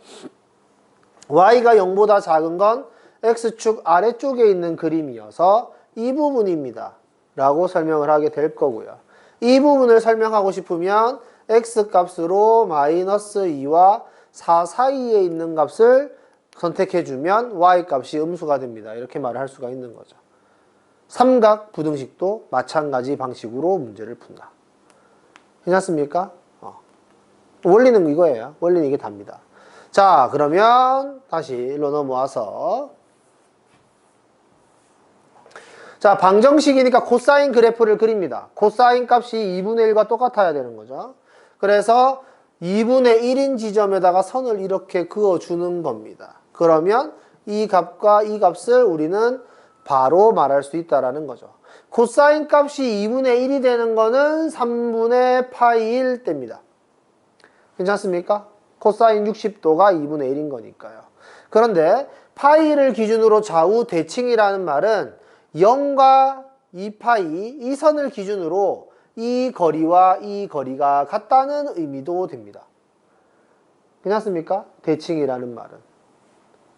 y가 0보다 작은 건 x축 아래쪽에 있는 그림이어서 이 부분입니다. 라고 설명을 하게 될 거고요. 이 부분을 설명하고 싶으면 x값으로 마이너스 2와 4 사이에 있는 값을 선택해주면 y값이 음수가 됩니다. 이렇게 말을 할 수가 있는 거죠. 삼각 부등식도 마찬가지 방식으로 문제를 푼다. 괜찮습니까? 원리는 이거예요. 원리는 이게 답니다. 자, 그러면 다시 일로 넘어와서 자, 방정식이니까 코사인 그래프를 그립니다. 코사인 값이 2분의 1과 똑같아야 되는 거죠. 그래서 2분의 1인 지점에다가 선을 이렇게 그어주는 겁니다. 그러면 이 값과 이 값을 우리는 바로 말할 수 있다라는 거죠. 코사인 값이 2분의 1이 되는 거는 3분의 파이 1 됩니다. 괜찮습니까? 코사인 60도가 2분의 1인 거니까요. 그런데 파이를 기준으로 좌우 대칭이라는 말은 0과 2파이 이 선을 기준으로 이 거리와 이 거리가 같다는 의미도 됩니다. 괜찮습니까? 대칭이라는 말은.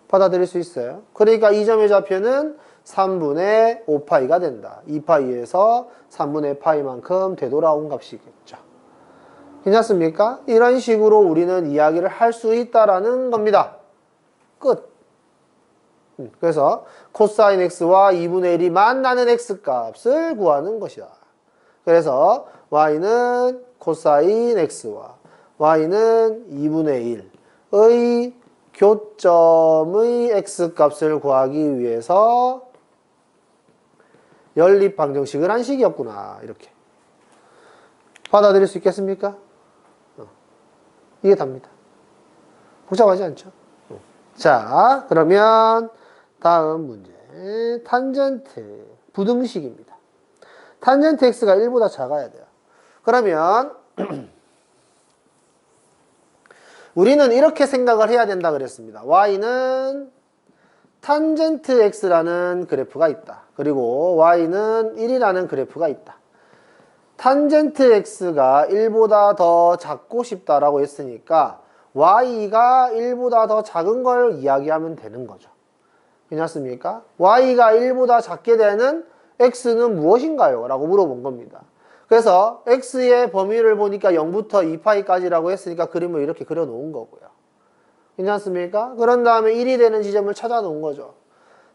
받아들일 수 있어요. 그러니까 이 점의 좌표는 3분의 5파이가 된다. 2파이에서 3분의 파이만큼 되돌아온 값이겠죠. 괜찮습니까? 이런 식으로 우리는 이야기를 할 수 있다라는 겁니다. 끝. 그래서 코사인 x와 2분의 1이 만나는 x값을 구하는 것이다. 그래서 y는 코사인 x와 y는 2분의 1의 교점의 x값을 구하기 위해서 연립 방정식을 한 식이었구나. 이렇게. 받아들일 수 있겠습니까? 이게 답니다. 복잡하지 않죠? 자, 그러면 다음 문제. 탄젠트 부등식입니다. 탄젠트 x가 1보다 작아야 돼요. 그러면 우리는 이렇게 생각을 해야 된다 그랬습니다. y는 탄젠트 x라는 그래프가 있다. 그리고 y는 1이라는 그래프가 있다. 탄젠트 x가 1보다 더 작고 싶다라고 했으니까 y가 1보다 더 작은 걸 이야기하면 되는 거죠. 괜찮습니까? y가 1보다 작게 되는 x는 무엇인가요? 라고 물어본 겁니다. 그래서 x의 범위를 보니까 0부터 2파이까지라고 했으니까 그림을 이렇게 그려놓은 거고요. 괜찮습니까? 그런 다음에 1이 되는 지점을 찾아 놓은 거죠.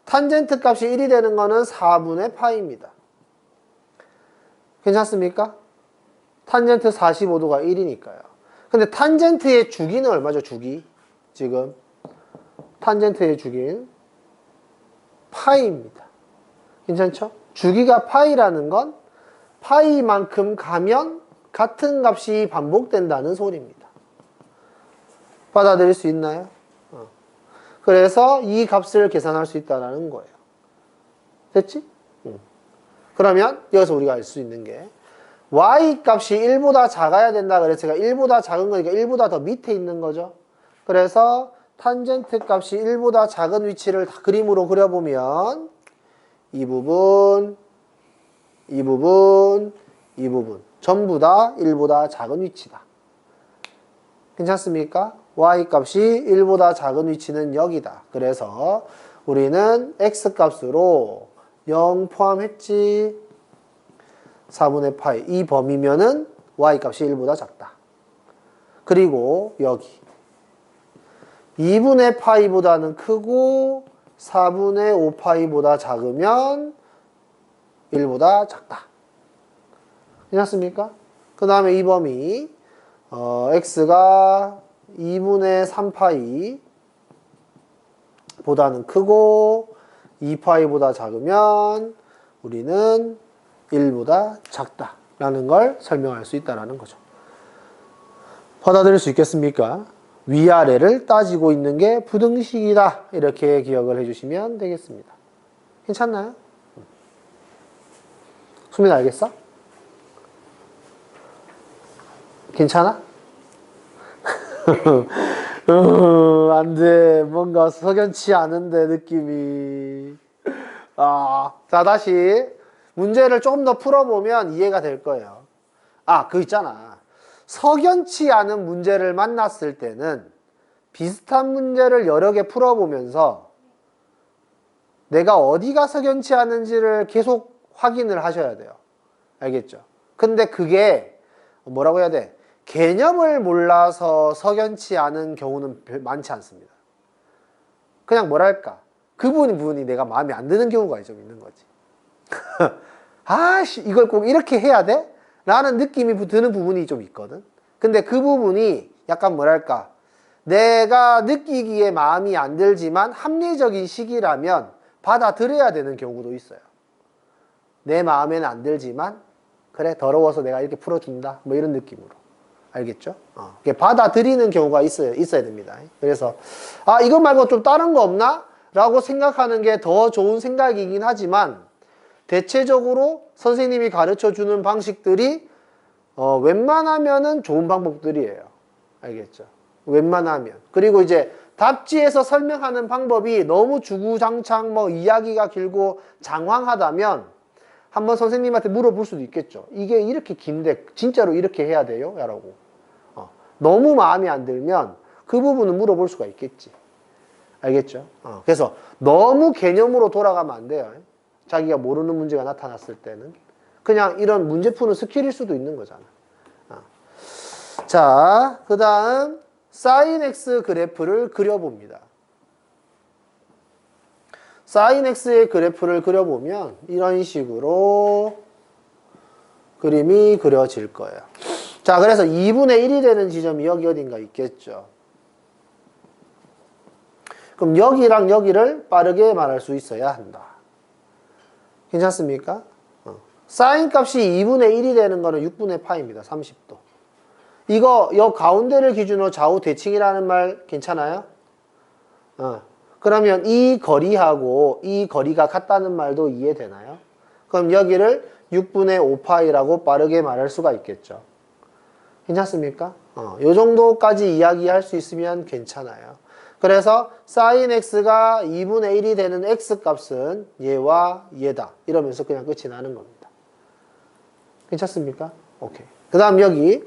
탄젠트 값이 1이 되는 거는 4분의 파이입니다. 괜찮습니까? 탄젠트 45도가 1이니까요. 근데 탄젠트의 주기는 얼마죠? 주기. 지금 탄젠트의 주기는 파이입니다. 괜찮죠? 주기가 파이라는 건 파이만큼 가면 같은 값이 반복된다는 소리입니다. 받아들일 수 있나요? 그래서 이 값을 계산할 수 있다는 거예요. 됐지? 그러면 여기서 우리가 알 수 있는 게 y 값이 1보다 작아야 된다 그랬으니까 1보다 작은 거니까 1보다 더 밑에 있는 거죠. 그래서 탄젠트 값이 1보다 작은 위치를 다 그림으로 그려보면 이 부분, 이 부분, 이 부분 전부 다 1보다 작은 위치다. 괜찮습니까? y값이 1보다 작은 위치는 여기다. 그래서 우리는 x값으로 0 포함했지. 4분의 파이 이 범위면은 y값이 1보다 작다. 그리고 여기 2분의 파이보다는 크고 4분의 5파이보다 작으면 1보다 작다. 괜찮습니까? 그 다음에 이 범위 x가 2분의 3파이 보다는 크고 2파이보다 작으면 우리는 1보다 작다라는 걸 설명할 수 있다는 거죠. 받아들일 수 있겠습니까? 위아래를 따지고 있는 게 부등식이다. 이렇게 기억을 해주시면 되겠습니다. 괜찮나요? 수민 알겠어? 괜찮아? 안 돼. 뭔가 석연치 않은데, 느낌이. 자, 다시. 문제를 조금 더 풀어보면 이해가 될 거예요. 그거 있잖아. 석연치 않은 문제를 만났을 때는 비슷한 문제를 여러 개 풀어보면서 내가 어디가 석연치 않은지를 계속 확인을 하셔야 돼요. 알겠죠? 근데 그게 뭐라고 해야 돼? 개념을 몰라서 석연치 않은 경우는 많지 않습니다. 그냥 뭐랄까 그 부분이 내가 마음에 안 드는 경우가 좀 있는 거지. 이걸 꼭 이렇게 해야 돼? 라는 느낌이 드는 부분이 좀 있거든. 근데 그 부분이 약간 뭐랄까 내가 느끼기에 마음이 안 들지만 합리적인 식이라면 받아들여야 되는 경우도 있어요. 내 마음에는 안 들지만 그래 더러워서 내가 이렇게 풀어준다 뭐 이런 느낌으로. 알겠죠? 받아들이는 경우가 있어야 됩니다. 그래서 이것 말고 좀 다른 거 없나? 라고 생각하는 게 더 좋은 생각이긴 하지만 대체적으로 선생님이 가르쳐주는 방식들이 웬만하면은 좋은 방법들이에요. 알겠죠? 웬만하면. 그리고 이제 답지에서 설명하는 방법이 너무 주구장창 이야기가 길고 장황하다면 한번 선생님한테 물어볼 수도 있겠죠. 이게 이렇게 긴데 진짜로 이렇게 해야 돼요? 라고. 너무 마음에 안 들면 그 부분은 물어볼 수가 있겠지. 알겠죠? 그래서 너무 개념으로 돌아가면 안 돼요. 자기가 모르는 문제가 나타났을 때는. 그냥 이런 문제 푸는 스킬일 수도 있는 거잖아. 자, 그 다음 sin x 그래프를 그려봅니다. sin x의 그래프를 그려보면 이런 식으로 그림이 그려질 거예요. 자, 그래서 2분의 1이 되는 지점이 여기 어딘가 있겠죠. 그럼 여기랑 여기를 빠르게 말할 수 있어야 한다. 괜찮습니까? 사인 값이 2분의 1이 되는 거는 6분의 파입니다. 30도. 이거 여 가운데를 기준으로 좌우 대칭이라는 말 괜찮아요? 그러면 이 거리하고 이 거리가 같다는 말도 이해되나요? 그럼 여기를 6분의 5파이라고 빠르게 말할 수가 있겠죠. 괜찮습니까? 요 정도까지 이야기할 수 있으면 괜찮아요. 그래서 sin x가 2분의 1이 되는 x 값은 얘와 얘다. 이러면서 그냥 끝이 나는 겁니다. 괜찮습니까? 오케이. 그 다음 여기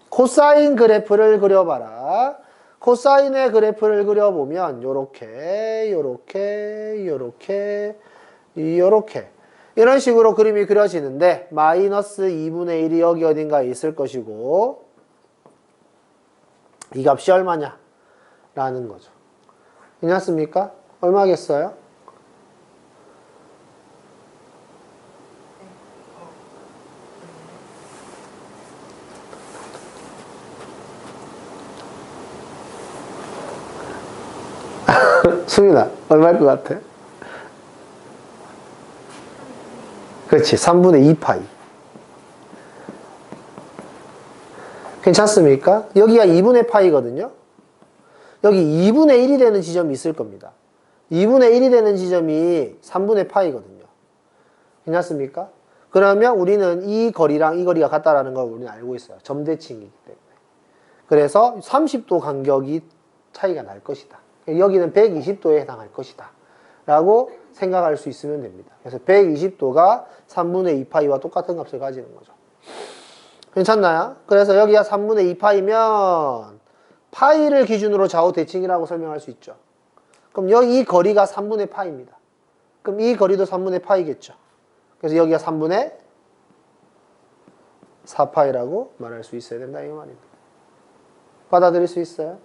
코사인 그래프를 그려봐라. 코사인의 그래프를 그려보면 요렇게 이런 식으로 그림이 그려지는데 마이너스 2분의 1이 여기 어딘가에 있을 것이고 이 값이 얼마냐? 라는 거죠. 괜찮습니까? 얼마겠어요? 수민아, 얼마일 것 같아? 그렇지, 3분의 2파이. 괜찮습니까? 여기가 2분의 파이거든요? 여기 2분의 1이 되는 지점이 있을 겁니다. 2분의 1이 되는 지점이 3분의 파이거든요. 괜찮습니까? 그러면 우리는 이 거리랑 이 거리가 같다라는 걸 우리는 알고 있어요. 점대칭이기 때문에. 그래서 30도 간격이 차이가 날 것이다. 여기는 120도에 해당할 것이다. 라고 생각할 수 있으면 됩니다. 그래서 120도가 3분의 2파이와 똑같은 값을 가지는 거죠. 괜찮나요? 그래서 여기가 3분의 2파이면 파이를 기준으로 좌우 대칭이라고 설명할 수 있죠. 그럼 여기 이 거리가 3분의 파이입니다. 그럼 이 거리도 3분의 파이겠죠. 그래서 여기가 3분의 4파이라고 말할 수 있어야 된다 이 말입니다. 받아들일 수 있어요?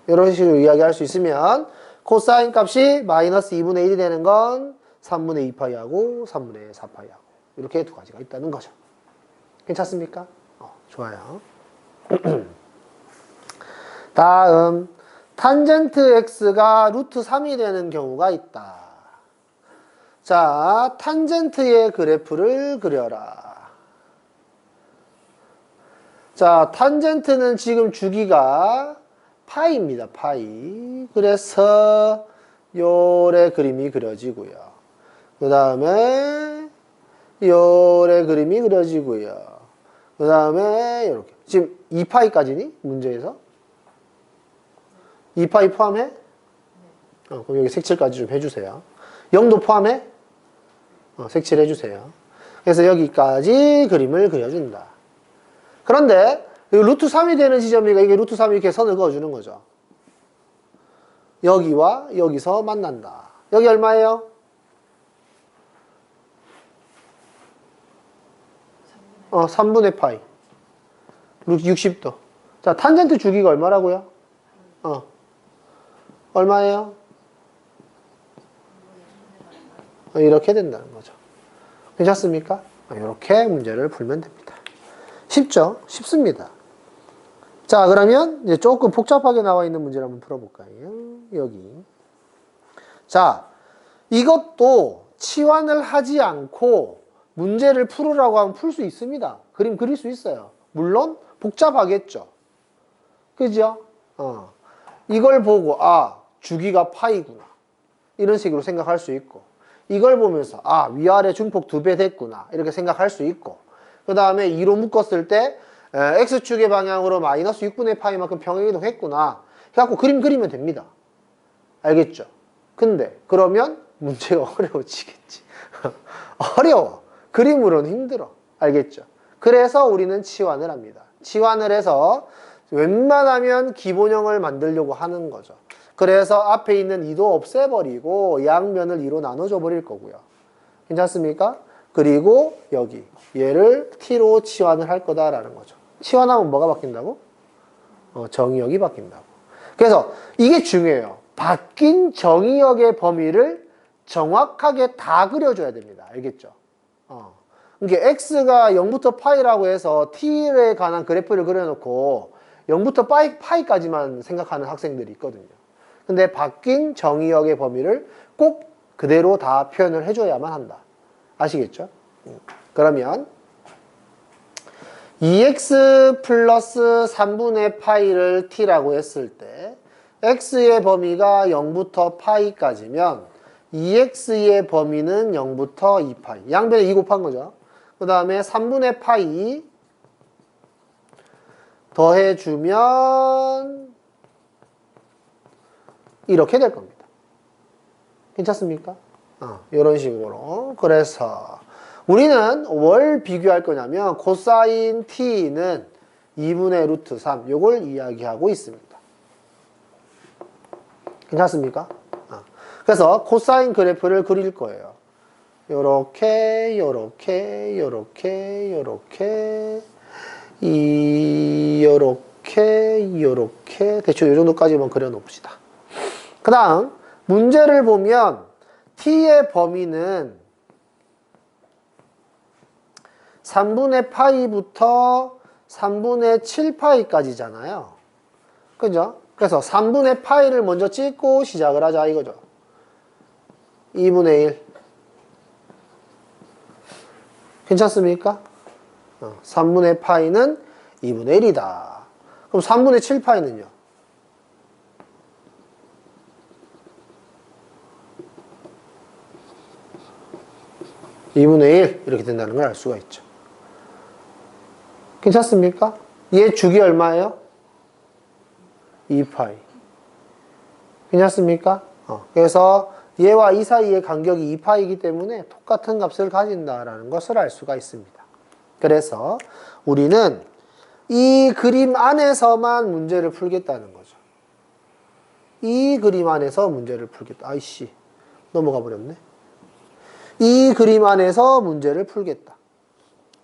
이런 식으로 이야기할 수 있으면 코사인 값이 마이너스 2분의 1이 되는 건 3분의 2파이하고 3분의 4파이하고 이렇게 두 가지가 있다는 거죠. 괜찮습니까? 좋아요. 다음 탄젠트 x가 루트 3이 되는 경우가 있다. 자, 탄젠트의 그래프를 그려라. 자, 탄젠트는 지금 주기가 파이입니다. 파이. 그래서 요래 그림이 그려지고요. 그 다음에 요래 그림이 그려지고요. 그 다음에 이렇게. 지금 2파이까지니? 문제에서? 2파이 포함해? 그럼 여기 색칠까지 좀 해주세요. 0도 포함해? 색칠 해주세요. 그래서 여기까지 그림을 그려준다. 그런데 루트 3이 되는 지점이니까 이게 루트 3이 이렇게 선을 그어주는 거죠. 여기와 여기서 만난다. 여기 얼마예요? 3분의 파이. 60도. 자, 탄젠트 주기가 얼마라고요? 얼마예요? 이렇게 된다는 거죠. 괜찮습니까? 이렇게 문제를 풀면 됩니다. 쉽죠? 쉽습니다. 자, 그러면 이제 조금 복잡하게 나와 있는 문제를 한번 풀어볼까요? 여기. 자, 이것도 치환을 하지 않고 문제를 풀으라고 하면 풀 수 있습니다. 그림 그릴 수 있어요. 물론 복잡하겠죠. 그죠? 이걸 보고 주기가 파이구나. 이런 식으로 생각할 수 있고 이걸 보면서 위아래 중폭 2배 됐구나. 이렇게 생각할 수 있고 그 다음에 2로 묶었을 때 X축의 방향으로 마이너스 6분의 파이만큼 평행이동했구나. 해갖고 그림 그리면 됩니다. 알겠죠? 근데 그러면 문제가 어려워지겠지. 어려워. 그림으로는 힘들어. 알겠죠? 그래서 우리는 치환을 합니다. 치환을 해서 웬만하면 기본형을 만들려고 하는 거죠. 그래서 앞에 있는 2도 없애버리고 양면을 2로 나눠줘 버릴 거고요. 괜찮습니까? 그리고 여기 얘를 t로 치환을 할 거다라는 거죠. 치환하면 뭐가 바뀐다고? 정의역이 바뀐다고. 그래서 이게 중요해요. 바뀐 정의역의 범위를 정확하게 다 그려줘야 됩니다. 알겠죠? 이게 x가 0부터 파이라고 해서 t에 관한 그래프를 그려놓고 0부터 파이까지만 생각하는 학생들이 있거든요. 근데 바뀐 정의역의 범위를 꼭 그대로 다 표현을 해줘야만 한다. 아시겠죠? 그러면 2x 플러스 3분의 파이를 t라고 했을 때 x의 범위가 0부터 파이까지면 2x의 범위는 0부터 2파이. 양변에 2 곱한 거죠. 그 다음에 3분의 파이 더해주면 이렇게 될 겁니다. 괜찮습니까? 이런 식으로. 그래서 우리는 뭘 비교할 거냐면 코사인 t는 2분의 루트 3 요걸 이야기하고 있습니다. 괜찮습니까? 그래서 코사인 그래프를 그릴 거예요. 요렇게 요렇게 요렇게 요렇게 요렇게 요렇게 대충 요 정도까지만 그려 놓읍시다. 그 다음 문제를 보면 t의 범위는 3분의 파이부터 3분의 7파이까지잖아요. 그죠? 그래서 3분의 파이를 먼저 찍고 시작을 하자 이거죠. 2분의 1. 괜찮습니까? 3분의 파이는 2분의 1이다. 그럼 3분의 7파이는요? (2분의 1) 이렇게 된다는 걸 알 수가 있죠. 괜찮습니까? 얘 주기 얼마예요? 2파이. 괜찮습니까? 그래서 얘와 이 사이의 간격이 2파이기 때문에 똑같은 값을 가진다라는 것을 알 수가 있습니다. 그래서 우리는 이 그림 안에서만 문제를 풀겠다는 거죠. 이 그림 안에서 문제를 풀겠다. 아이씨, 넘어가 버렸네. 이 그림 안에서 문제를 풀겠다.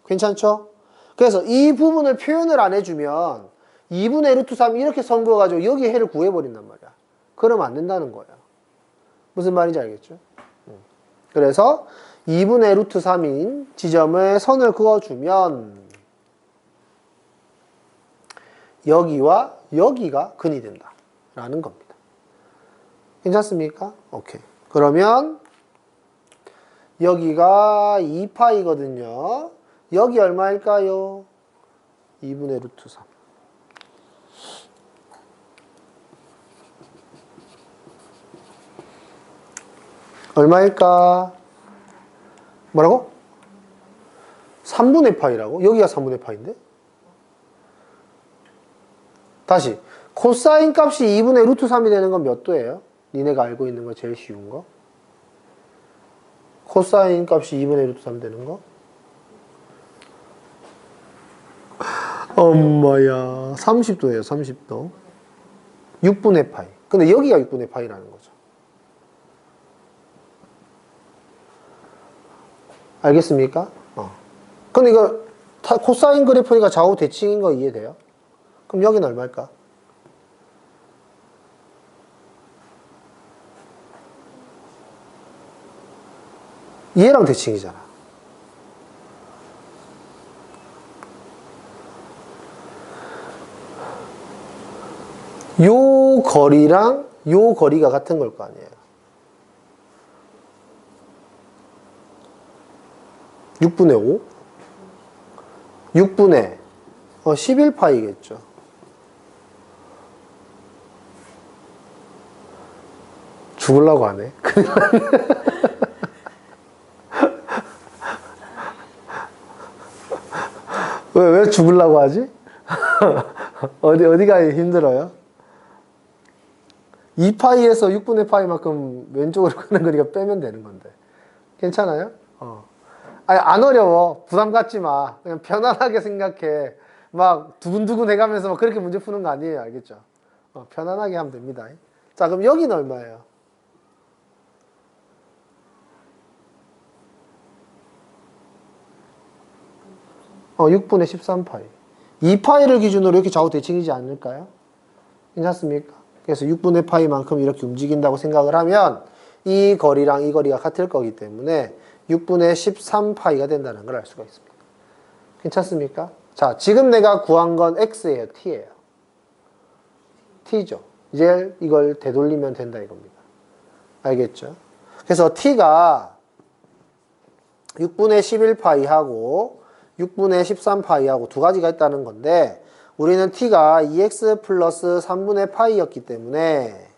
괜찮죠? 그래서 이 부분을 표현을 안 해주면 2분의 루트 3 이렇게 선 그어가지고 여기 해를 구해버린단 말이야. 그러면 안 된다는 거예요. 무슨 말인지 알겠죠? 그래서 2분의 루트 3인 지점에 선을 그어주면 여기와 여기가 근이 된다 라는 겁니다. 괜찮습니까? 오케이. 그러면 여기가 2파이거든요. 여기 얼마일까요? 2분의 루트 3. 얼마일까? 뭐라고? 3분의 파이라고? 여기가 3분의 파인데? 다시 코사인 값이 2분의 루트 3이 되는 건 몇 도예요? 니네가 알고 있는 거 제일 쉬운 거? 코사인 값이 2분의 루트 3 되는 거? 엄마야 30도예요. 30도 6분의 파이. 근데 여기가 6분의 파이라는 거죠. 알겠습니까? 근데 이거 코사인 그래프니까 좌우 대칭인 거 이해돼요? 그럼 여기는 얼마일까? 얘랑 대칭이잖아. 요 거리랑 요 거리가 같은 걸 거 아니에요. 6분의 5? 6분의 11파이겠죠. 죽으려고 하네. 왜 죽으려고 하지? 어디가 힘들어요? 2파이에서 6분의 파이만큼 왼쪽으로 가는 거니까 빼면 되는 건데. 괜찮아요? 아니, 안 어려워. 부담 갖지 마. 그냥 편안하게 생각해. 막 두근두근 해가면서 막 그렇게 문제 푸는 거 아니에요. 알겠죠? 편안하게 하면 됩니다. 자, 그럼 여기는 얼마예요? 어, 6분의 13파이. 2파이를 기준으로 이렇게 좌우 대칭이지 않을까요? 괜찮습니까? 그래서 6분의 파이만큼 이렇게 움직인다고 생각을 하면 이 거리랑 이 거리가 같을 거기 때문에 6분의 13파이가 된다는 걸 알 수가 있습니다. 괜찮습니까? 자, 지금 내가 구한 건 x예요, t예요. t죠. 이제 이걸 되돌리면 된다 이겁니다. 알겠죠? 그래서 t가 6분의 11파이하고 6분의 13파이하고 두 가지가 있다는 건데 우리는 t가 2x 플러스 3분의 파이였기 때문에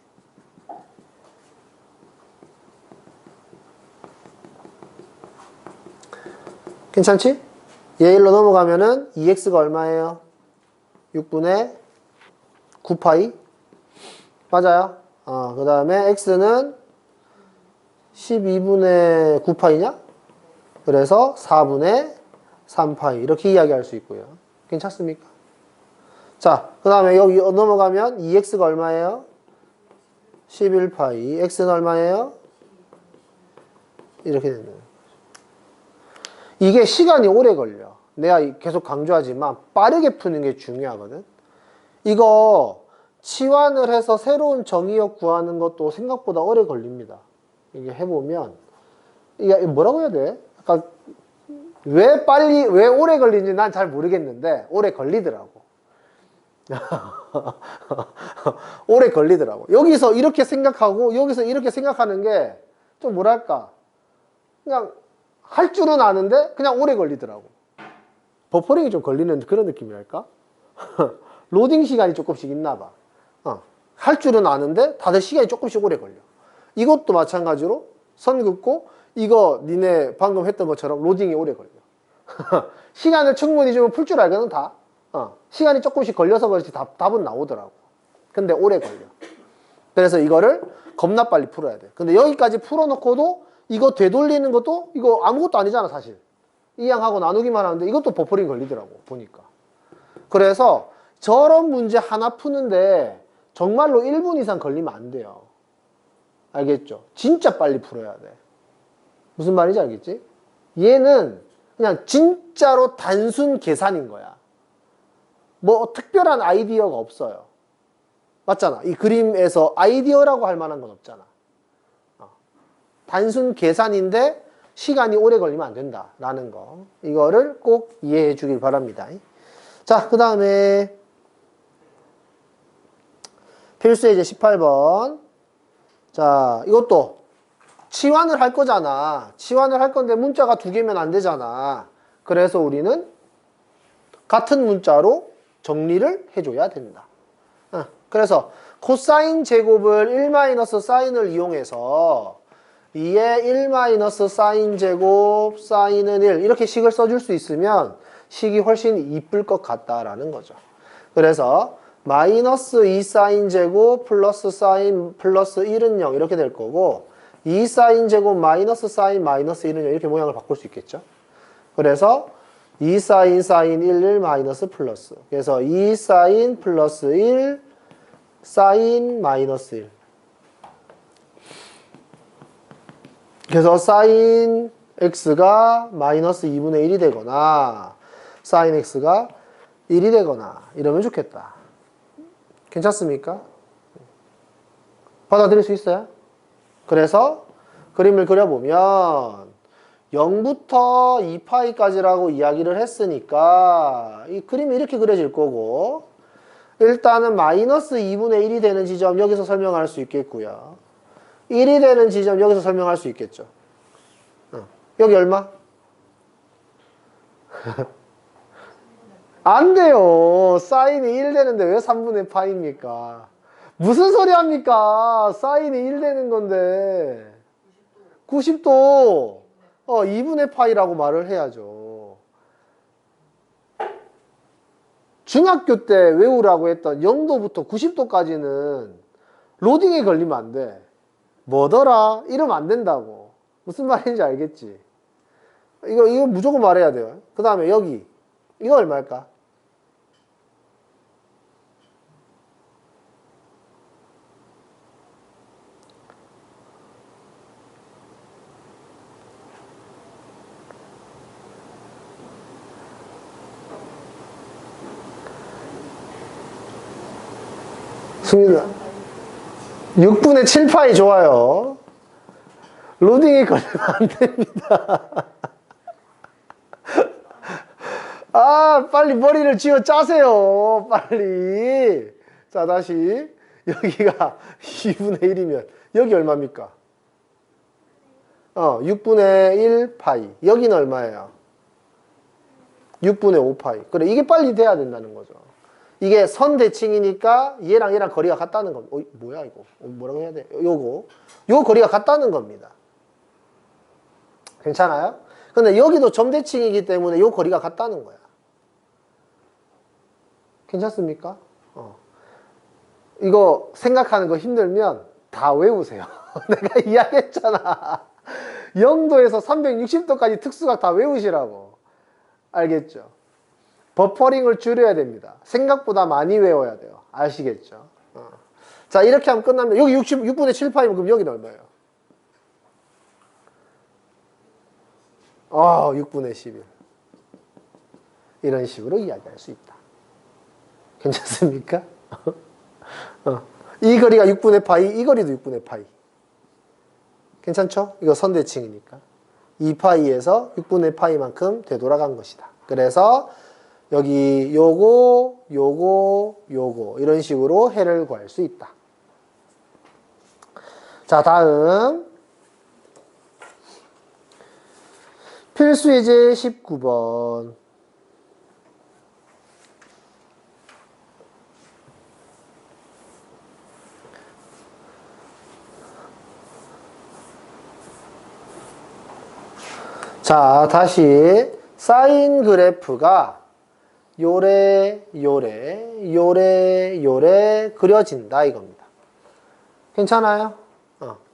괜찮지? 얘 1로 넘어가면은 2x가 얼마예요? 6분의 9파이? 맞아요? 그 다음에 x는 12분의 9파이냐? 그래서 4분의 3파이 이렇게 이야기할 수 있고요. 괜찮습니까? 자, 그 다음에 여기 넘어가면 2x가 얼마예요? 11파이. x는 얼마예요? 이렇게 되는 거예요. 이게 시간이 오래 걸려. 내가 계속 강조하지만 빠르게 푸는 게 중요하거든. 이거 치환을 해서 새로운 정의역 구하는 것도 생각보다 오래 걸립니다. 이게 해보면 이게 뭐라고 해야 돼? 약간 왜 오래 걸리는지 난 잘 모르겠는데 오래 걸리더라고. 오래 걸리더라고. 여기서 이렇게 생각하고 여기서 이렇게 생각하는 게 좀 뭐랄까 그냥 할 줄은 아는데 그냥 오래 걸리더라고. 버퍼링이 좀 걸리는 그런 느낌이랄까? 로딩 시간이 조금씩 있나 봐. 할 줄은 아는데 다들 시간이 조금씩 오래 걸려. 이것도 마찬가지로 선 긋고 이거 니네 방금 했던 것처럼 로딩이 오래 걸려. 시간을 충분히 주면 풀 줄 알거든 다. 시간이 조금씩 걸려서 그렇지 답은 나오더라고. 근데 오래 걸려. 그래서 이거를 겁나 빨리 풀어야 돼. 근데 여기까지 풀어놓고도 이거 되돌리는 것도 이거 아무것도 아니잖아 사실. 이항하고 나누기만 하는데 이것도 버퍼링 걸리더라고 보니까. 그래서 저런 문제 하나 푸는데 정말로 1분 이상 걸리면 안 돼요. 알겠죠? 진짜 빨리 풀어야 돼. 무슨 말인지 알겠지? 얘는 그냥 진짜로 단순 계산인 거야. 뭐 특별한 아이디어가 없어요. 맞잖아. 이 그림에서 아이디어라고 할 만한 건 없잖아. 단순 계산인데 시간이 오래 걸리면 안 된다라는 거. 이거를 꼭 이해해 주길 바랍니다. 자, 그 다음에 필수 예제 18번. 자, 이것도 치환을 할 거잖아. 치환을 할 건데 문자가 두 개면 안 되잖아. 그래서 우리는 같은 문자로 정리를 해줘야 된다. 그래서 코사인 제곱을 1 사인을 이용해서 2의 1 사인 제곱 사인은 1 이렇게 식을 써줄 수 있으면 식이 훨씬 이쁠 것 같다라는 거죠. 그래서 마이너스 2 사인 제곱 플러스 사인 플러스 1은 0 이렇게 될 거고 2 사인 제곱 마이너스 사인 마이너스 1은 0 이렇게 모양을 바꿀 수 있겠죠. 그래서 2 사인 사인 1 마이너스 플러스 그래서 2 사인 플러스 1 사인 마이너스 1 그래서 사인 x가 마이너스 2분의 1이 되거나 사인 x가 1이 되거나 이러면 좋겠다. 괜찮습니까? 받아들일 수 있어요? 그래서 그림을 그려보면 0부터 2파이까지라고 이야기를 했으니까 이 그림이 이렇게 그려질 거고 일단은 마이너스 2분의 1이 되는 지점 여기서 설명할 수 있겠고요. 1이 되는 지점 여기서 설명할 수 있겠죠. 여기 얼마? 안 돼요. 사인이 1 되는데 왜 3분의 파입니까? 무슨 소리 합니까? 사인이 1 되는 건데 90도 2분의 파이라고 말을 해야죠. 중학교 때 외우라고 했던 0도부터 90도까지는 로딩에 걸리면 안 돼. 뭐더라? 이러면 안 된다고. 무슨 말인지 알겠지? 이거 무조건 말해야 돼요. 그 다음에 여기 이거 얼마일까? 승민아 6분의 7파이 좋아요. 로딩이 걸리면 안 됩니다. 아, 빨리 머리를 쥐어 짜세요. 빨리. 자, 다시. 여기가 2분의 1이면 여기 얼마입니까? 6분의 1 파이. 여기는 얼마예요? 6분의 5 파이. 그래, 이게 빨리 돼야 된다는 거죠. 이게 선 대칭이니까 얘랑 얘랑 거리가 같다는 겁니다. 뭐야 이거? 뭐라고 해야 돼? 요 거리가 같다는 겁니다. 괜찮아요? 근데 여기도 점 대칭이기 때문에 요 거리가 같다는 거야. 괜찮습니까? 이거 생각하는 거 힘들면 다 외우세요. 내가 이야기했잖아. 0도에서 360도까지 특수각 다 외우시라고. 알겠죠? 버퍼링을 줄여야 됩니다. 생각보다 많이 외워야 돼요. 아시겠죠? 자, 이렇게 하면 끝납니다. 여기 6분의 7파이면 그럼 여기는 얼마예요? 6분의 11. 이런 식으로 이야기할 수 있다. 괜찮습니까? 이 거리가 6분의 파이, 이 거리도 6분의 파이. 괜찮죠? 이거 선대칭이니까. 2파이에서 6분의 파이만큼 되돌아간 것이다. 그래서 여기 요거 이런 식으로 해를 구할 수 있다. 자, 다음 필수 예제 19번. 자, 다시 사인 그래프가 요래 그려진다 이겁니다. 괜찮아요?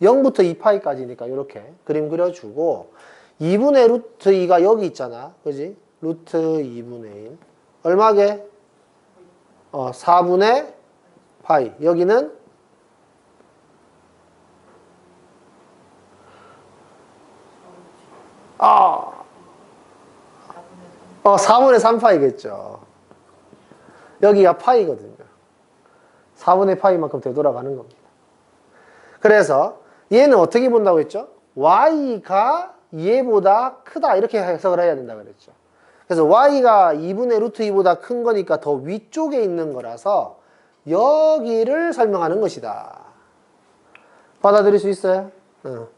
0부터 2파이까지니까 이렇게 그림 그려주고 2분의 루트 2가 여기 있잖아. 그지? 루트 2분의 1. 얼마게? 4분의 파이. 여기는 4분의 3파이겠죠. 여기가 파이거든요. 4분의 파이만큼 되돌아가는 겁니다. 그래서 얘는 어떻게 본다고 했죠? y가 얘보다 크다 이렇게 해석을 해야 된다 그랬죠. 그래서 y가 2분의 루트 2보다 큰 거니까 더 위쪽에 있는 거라서 여기를 설명하는 것이다. 받아들일 수 있어요?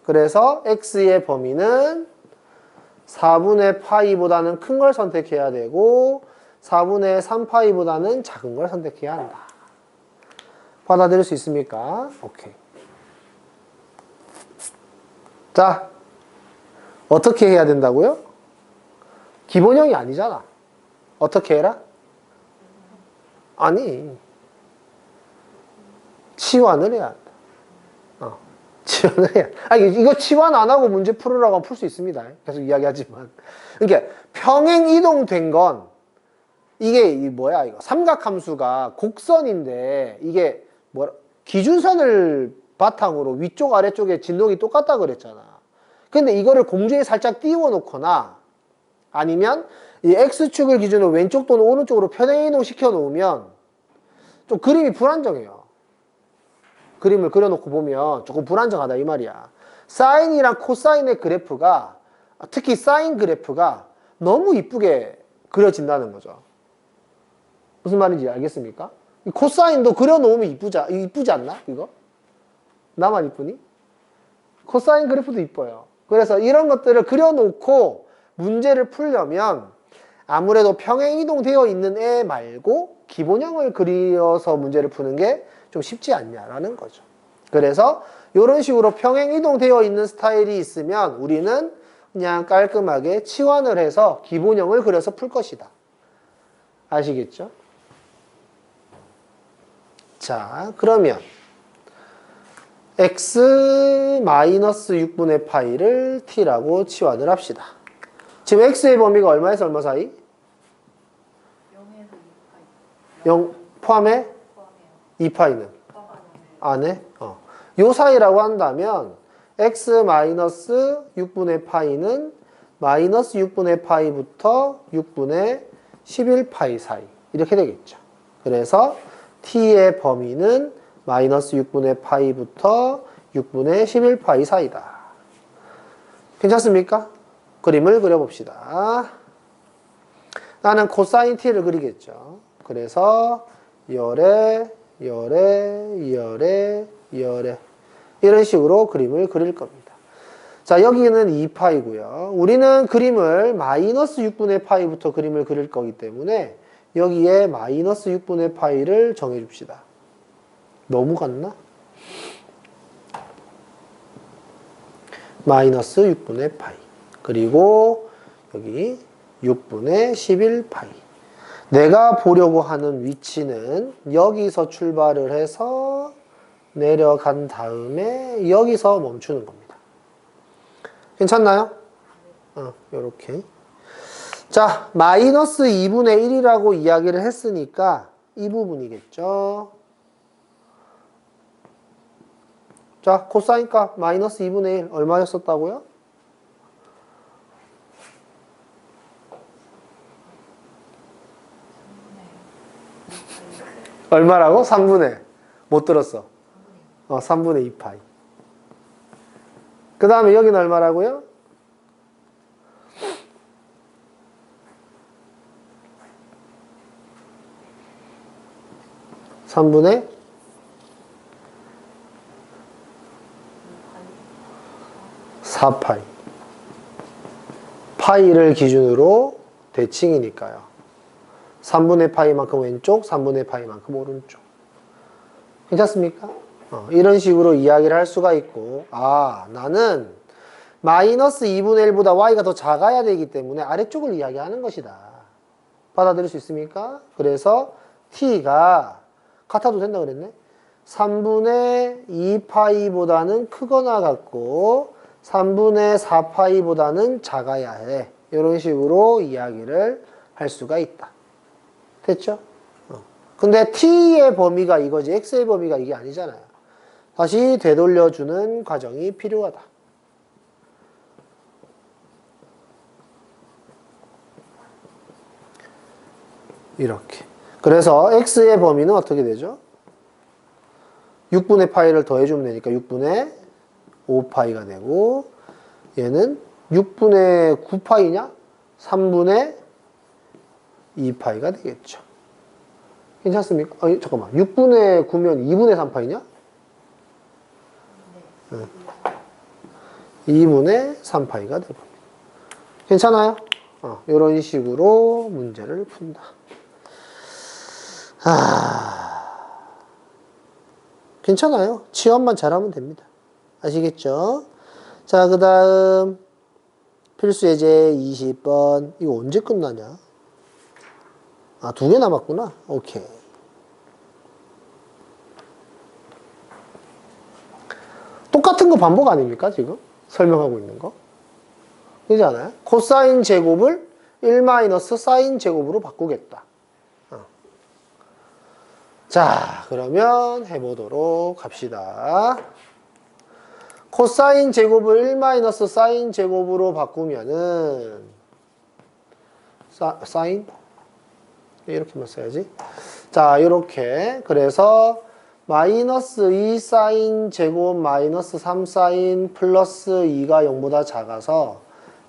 그래서 x의 범위는 4분의 파이보다는 큰 걸 선택해야 되고 4분의 3파이보다는 작은 걸 선택해야 한다. 받아들일 수 있습니까? 오케이. 자, 어떻게 해야 된다고요? 기본형이 아니잖아. 어떻게 해라? 아니, 치환을 해야 한다. 치환을 해야. 아니, 이거 치환 안 하고 문제 풀으라고 하면 풀 수 있습니다. 계속 이야기하지만. 그러니까 평행 이동된 건 이게 뭐야 이거 삼각함수가 곡선인데 이게 기준선을 바탕으로 위쪽 아래쪽에 진동이 똑같다 그랬잖아. 근데 이거를 공중에 살짝 띄워 놓거나 아니면 이 X축을 기준으로 왼쪽 또는 오른쪽으로 편행 이동 시켜 놓으면 좀 그림이 불안정해요. 그림을 그려놓고 보면 조금 불안정하다 이 말이야. 사인이랑 코사인의 그래프가 특히 사인 그래프가 너무 이쁘게 그려진다는 거죠. 무슨 말인지 알겠습니까? 코사인도 그려놓으면 이쁘지 않나? 이거? 나만 이쁘니? 코사인 그래프도 이뻐요. 그래서 이런 것들을 그려놓고 문제를 풀려면 아무래도 평행이동되어 있는 애 말고 기본형을 그려서 문제를 푸는 게 좀 쉽지 않냐라는 거죠. 그래서 이런 식으로 평행이동되어 있는 스타일이 있으면 우리는 그냥 깔끔하게 치환을 해서 기본형을 그려서 풀 것이다. 아시겠죠? 자, 그러면 x-6분의 파이를 t라고 치환을 합시다. 지금 x의 범위가 얼마에서 얼마 사이? 0에서 2파이. 0 포함해? 포함해요. 2파이는? 안에? 요 사이라고 한다면 x-6분의 파이는 마이너스 6분의 파이부터 6분의 11파이 사이 이렇게 되겠죠. 그래서 t의 범위는 마이너스 6분의 파이부터 6분의 11파이 사이다. 괜찮습니까? 그림을 그려봅시다. 나는 코사인 t를 그리겠죠. 그래서 열에 이런 식으로 그림을 그릴 겁니다. 자, 여기는 2파이고요. 우리는 그림을 마이너스 6분의 파이부터 그림을 그릴 거기 때문에 여기에 마이너스 6분의 파이를 정해줍시다. 너무 같나? 마이너스 6분의 파이. 그리고 여기 6분의 11파이. 내가 보려고 하는 위치는 여기서 출발을 해서 내려간 다음에 여기서 멈추는 겁니다. 괜찮나요? 요렇게. 자, 마이너스 2분의 1이라고 이야기를 했으니까 이 부분이겠죠. 자, 코사인 값 마이너스 2분의 1 얼마였었다고요? 얼마라고? 3분의 못 들었어. 3분의 2파이. 그 다음에 여기는 얼마라고요? (3분의) 4파이. 파이를 기준으로 대칭이니까요. 3분의 파이만큼 왼쪽, 3분의 파이만큼 오른쪽. 괜찮습니까? 이런 식으로 이야기를 할 수가 있고, 나는 마이너스 2분의 1보다 y가 더 작아야 되기 때문에 아래쪽을 이야기하는 것이다. 받아들일 수 있습니까? 그래서 t가 같아도 된다 그랬네? 3분의 2파이보다는 크거나 같고 3분의 4파이보다는 작아야 해. 이런 식으로 이야기를 할 수가 있다. 됐죠? 근데 t의 범위가 이거지 x의 범위가 이게 아니잖아요. 다시 되돌려주는 과정이 필요하다. 이렇게. 그래서 x의 범위는 어떻게 되죠? 6분의 파이를 더해주면 되니까 6분의 5파이가 되고 얘는 6분의 9파이냐? 3분의 2파이가 되겠죠. 괜찮습니까? 잠깐만. 6분의 9면 2분의 3파이냐? 네. 2분의 3파이가 되고. 괜찮아요? 이런 식으로 문제를 푼다. 괜찮아요. 취업만 잘하면 됩니다. 아시겠죠? 자, 그 다음 필수 예제 20번. 이거 언제 끝나냐? 2개 남았구나. 오케이. 똑같은 거 반복 아닙니까, 지금? 설명하고 있는 거. 그렇지 않아요? 코사인 제곱을 1 사인 제곱으로 바꾸겠다. 자, 그러면 해보도록 합시다. 코사인 제곱을 1 사인 제곱으로 바꾸면은 사인? 이렇게만 써야지. 자, 이렇게. 그래서 마이너스 2 사인 제곱 마이너스 3 사인 플러스 2가 0보다 작아서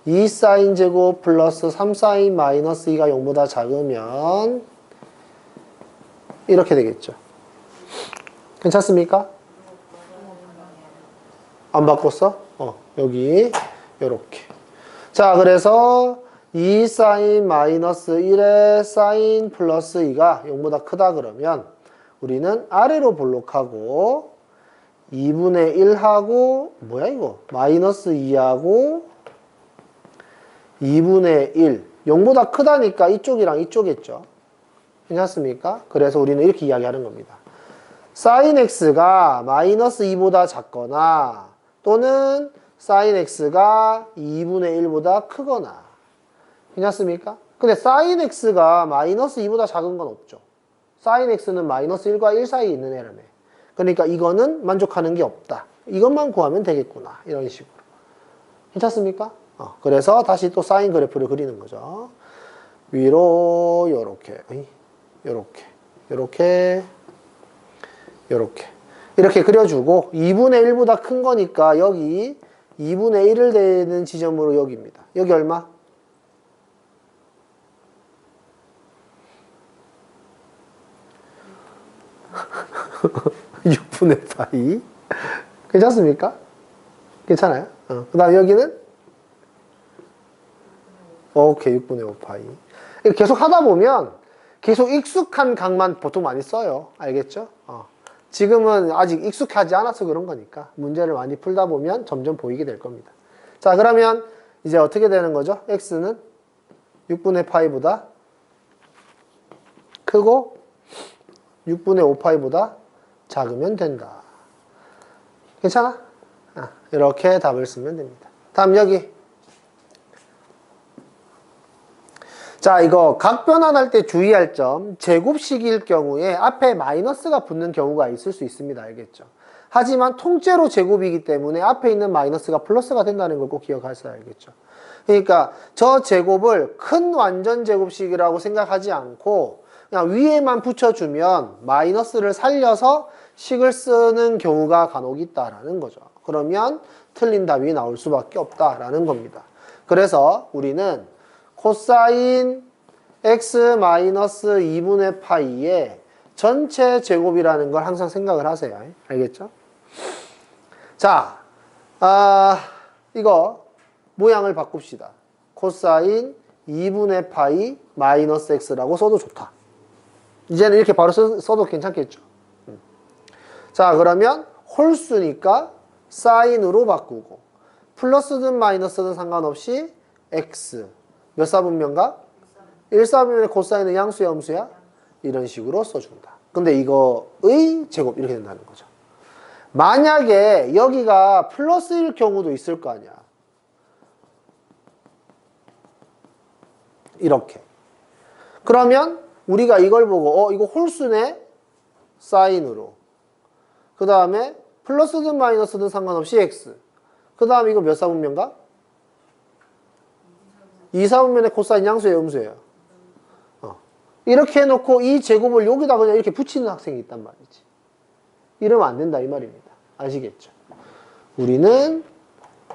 2 사인 제곱 플러스 3 사인 마이너스 2가 0보다 작으면 이렇게 되겠죠. 괜찮습니까? 안 바꿨어? 여기 요렇게. 자, 그래서 2 사인 마이너스 1의 사인 플러스 2가 0보다 크다 그러면 우리는 아래로 볼록하고 2분의 1하고 뭐야 이거? 마이너스 2하고 2분의 1 0보다 크다니까 이쪽이랑 이쪽이겠죠. 괜찮습니까? 그래서 우리는 이렇게 이야기하는 겁니다. sin x가 마이너스 2보다 작거나 또는 sin x가 2분의 1보다 크거나. 괜찮습니까? 근데 sin x가 마이너스 2보다 작은 건 없죠. sin x는 마이너스 1과 1 사이에 있는 애라며. 그러니까 이거는 만족하는 게 없다. 이것만 구하면 되겠구나. 이런 식으로. 괜찮습니까? 그래서 다시 또 사인 그래프를 그리는 거죠. 위로 요렇게 요렇게 요렇게 요렇게 이렇게 그려주고 2분의 1보다 큰 거니까 여기 2분의 1을 되는 지점으로 여기입니다. 여기 얼마? 6분의 파이. 괜찮습니까? 괜찮아요? 그 다음 여기는? 오케이, 6분의 5파이. 계속 하다 보면 계속 익숙한 각만 보통 많이 써요. 알겠죠? 지금은 아직 익숙하지 않아서 그런 거니까 문제를 많이 풀다 보면 점점 보이게 될 겁니다. 자, 그러면 이제 어떻게 되는 거죠? x는 6분의 파이보다 크고 6분의 5파이보다 작으면 된다. 괜찮아? 이렇게 답을 쓰면 됩니다. 다음 여기. 자, 이거 각 변환할 때 주의할 점. 제곱식일 경우에 앞에 마이너스가 붙는 경우가 있을 수 있습니다. 알겠죠? 하지만 통째로 제곱이기 때문에 앞에 있는 마이너스가 플러스가 된다는 걸 꼭 기억하셔야 알겠죠? 그러니까 저 제곱을 큰 완전 제곱식이라고 생각하지 않고 그냥 위에만 붙여주면 마이너스를 살려서 식을 쓰는 경우가 간혹 있다라는 거죠. 그러면 틀린 답이 나올 수밖에 없다라는 겁니다. 그래서 우리는 코사인 x 마이너스 2분의 파이의 전체 제곱이라는 걸 항상 생각을 하세요. 알겠죠? 자, 이거 모양을 바꿉시다. 코사인 2분의 파이 마이너스 x라고 써도 좋다. 이제는 이렇게 바로 써도 괜찮겠죠? 자, 그러면 홀수니까 사인으로 바꾸고 플러스든 마이너스든 상관없이 x 몇 사분면가? 1사분면의 코사인은 양수야, 음수야? 이런 식으로 써준다. 근데 이거의 제곱 이렇게 된다는 거죠. 만약에 여기가 플러스일 경우도 있을 거 아니야. 이렇게. 그러면 우리가 이걸 보고 이거 홀수네? 사인으로. 그 다음에 플러스든 마이너스든 상관없이 x. 그 다음에 이거 몇 사분면가? 2사분면의 코사인 양수예요, 음수예요? 이렇게 해놓고 이 제곱을 여기다 그냥 이렇게 붙이는 학생이 있단 말이지. 이러면 안 된다 이 말입니다. 아시겠죠? 우리는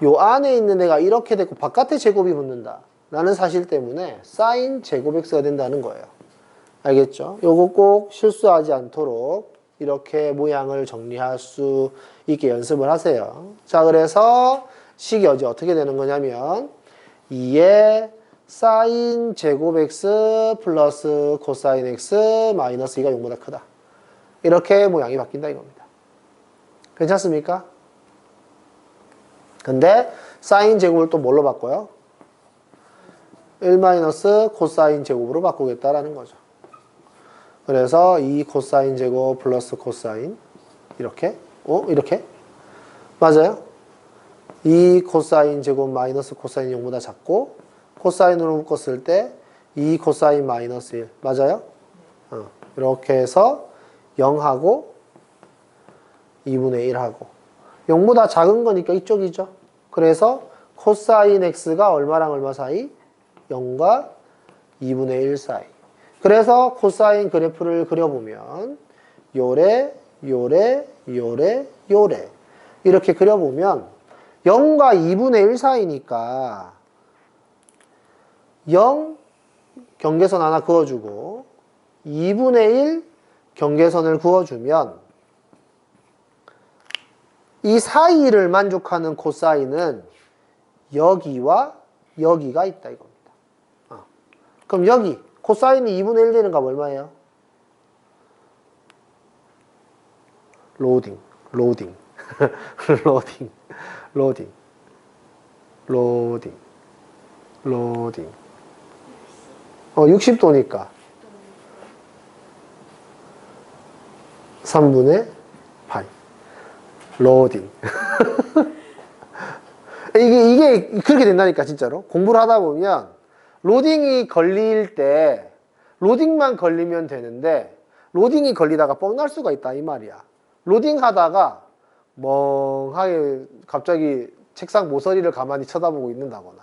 요 안에 있는 애가 이렇게 됐고 바깥에 제곱이 붙는다 라는 사실 때문에 사인 제곱 x가 된다는 거예요. 알겠죠? 요거 꼭 실수하지 않도록 이렇게 모양을 정리할 수 있게 연습을 하세요. 자, 그래서 식이 어떻게 되는 거냐면 2의 사인 제곱 x 플러스 코사인 x 마이너스 2가 0보다 크다. 이렇게 모양이 바뀐다 이겁니다. 괜찮습니까? 근데 사인 제곱을 또 뭘로 바꿔요? 1 마이너스 코사인 제곱으로 바꾸겠다라는 거죠. 그래서 2 코사인 제곱 플러스 코사인 이렇게 이렇게 맞아요? 2 코사인 제곱 마이너스 코사인 0보다 작고 코사인으로 묶었을 때 2 코사인 마이너스 1 맞아요? 이렇게 해서 0하고 2분의 1하고 0보다 작은 거니까 이쪽이죠. 그래서 코사인 x가 얼마랑 얼마 사이? 0과 2분의 1 사이. 그래서 코사인 그래프를 그려보면 요래 이렇게 그려보면 0과 2분의 1 사이니까 0 경계선 하나 그어주고 2분의 1 경계선을 그어주면 이 사이를 만족하는 코사인은 여기와 여기가 있다 이겁니다. 그럼 여기 코사인이 2분의 1 되는 값 얼마예요? 로딩 60도니까 3분의 파이 로딩 이게 그렇게 된다니까 진짜로. 공부를 하다 보면 로딩이 걸릴 때 로딩만 걸리면 되는데 로딩이 걸리다가 뻥날 수가 있다 이 말이야. 로딩 하다가 멍하게 갑자기 책상 모서리를 가만히 쳐다보고 있는다거나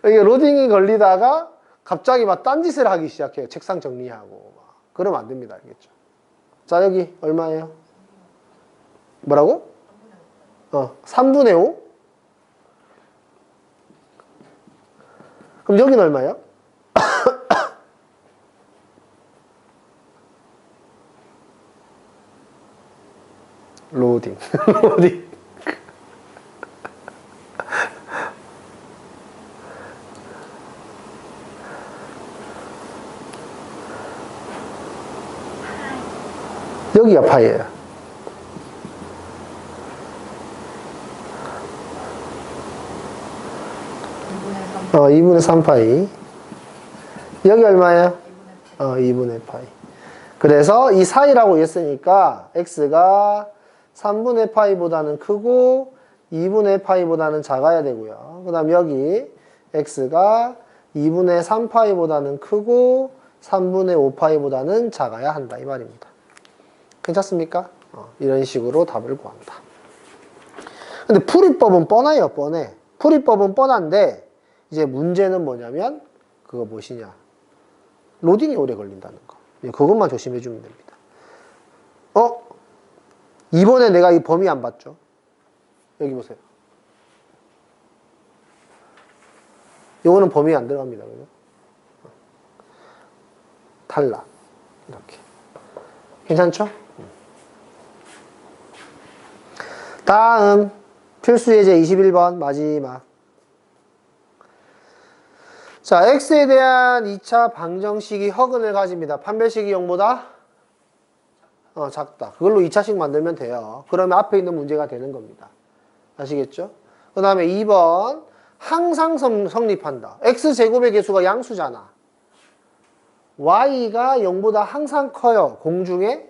이게 로딩이 걸리다가 갑자기 막 딴짓을 하기 시작해요. 책상 정리하고 막. 그러면 안 됩니다. 알겠죠? 자, 여기 얼마예요? 뭐라고? 3분의 5? 그럼 여기는 얼마예요? 로딩 여기가 파이예요. 2분의 3파이. 여기 얼마예요? 2분의 파이. 그래서 이 사이라고 했으니까 x가 3분의 파이보다는 크고 2분의 파이보다는 작아야 되고요. 그 다음 여기 x가 2분의 3파이보다는 크고 3분의 5파이보다는 작아야 한다 이 말입니다. 괜찮습니까? 이런 식으로 답을 구한다. 근데 풀이법은 뻔해요. 뻔해. 풀이법은 뻔한데 이제 문제는 뭐냐면 그거 무엇이냐, 로딩이 오래 걸린다는 거. 그것만 조심해 주면 됩니다. 이번에 내가 이 범위 안 봤죠? 여기 보세요. 요거는 범위에 안 들어갑니다. 그죠? 탈락. 이렇게. 괜찮죠? 다음 필수 예제 21번 마지막. 자, x에 대한 2차 방정식이 허근을 가집니다. 판별식이 0보다 작다. 그걸로 2차식 만들면 돼요. 그러면 앞에 있는 문제가 되는 겁니다. 아시겠죠? 그 다음에 2번 항상 성립한다. x제곱의 개수가 양수잖아. y가 0보다 항상 커요. 공중에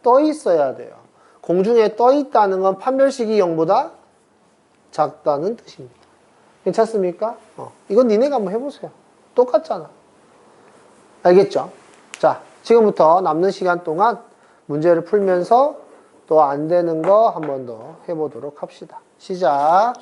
떠 있어야 돼요. 공중에 떠 있다는 건 판별식이 0보다 작다는 뜻입니다. 괜찮습니까? 이건 니네가 한번 해보세요. 똑같잖아. 알겠죠? 자, 지금부터 남는 시간 동안 문제를 풀면서 또 안 되는 거 한 번 더 해보도록 합시다. 시작.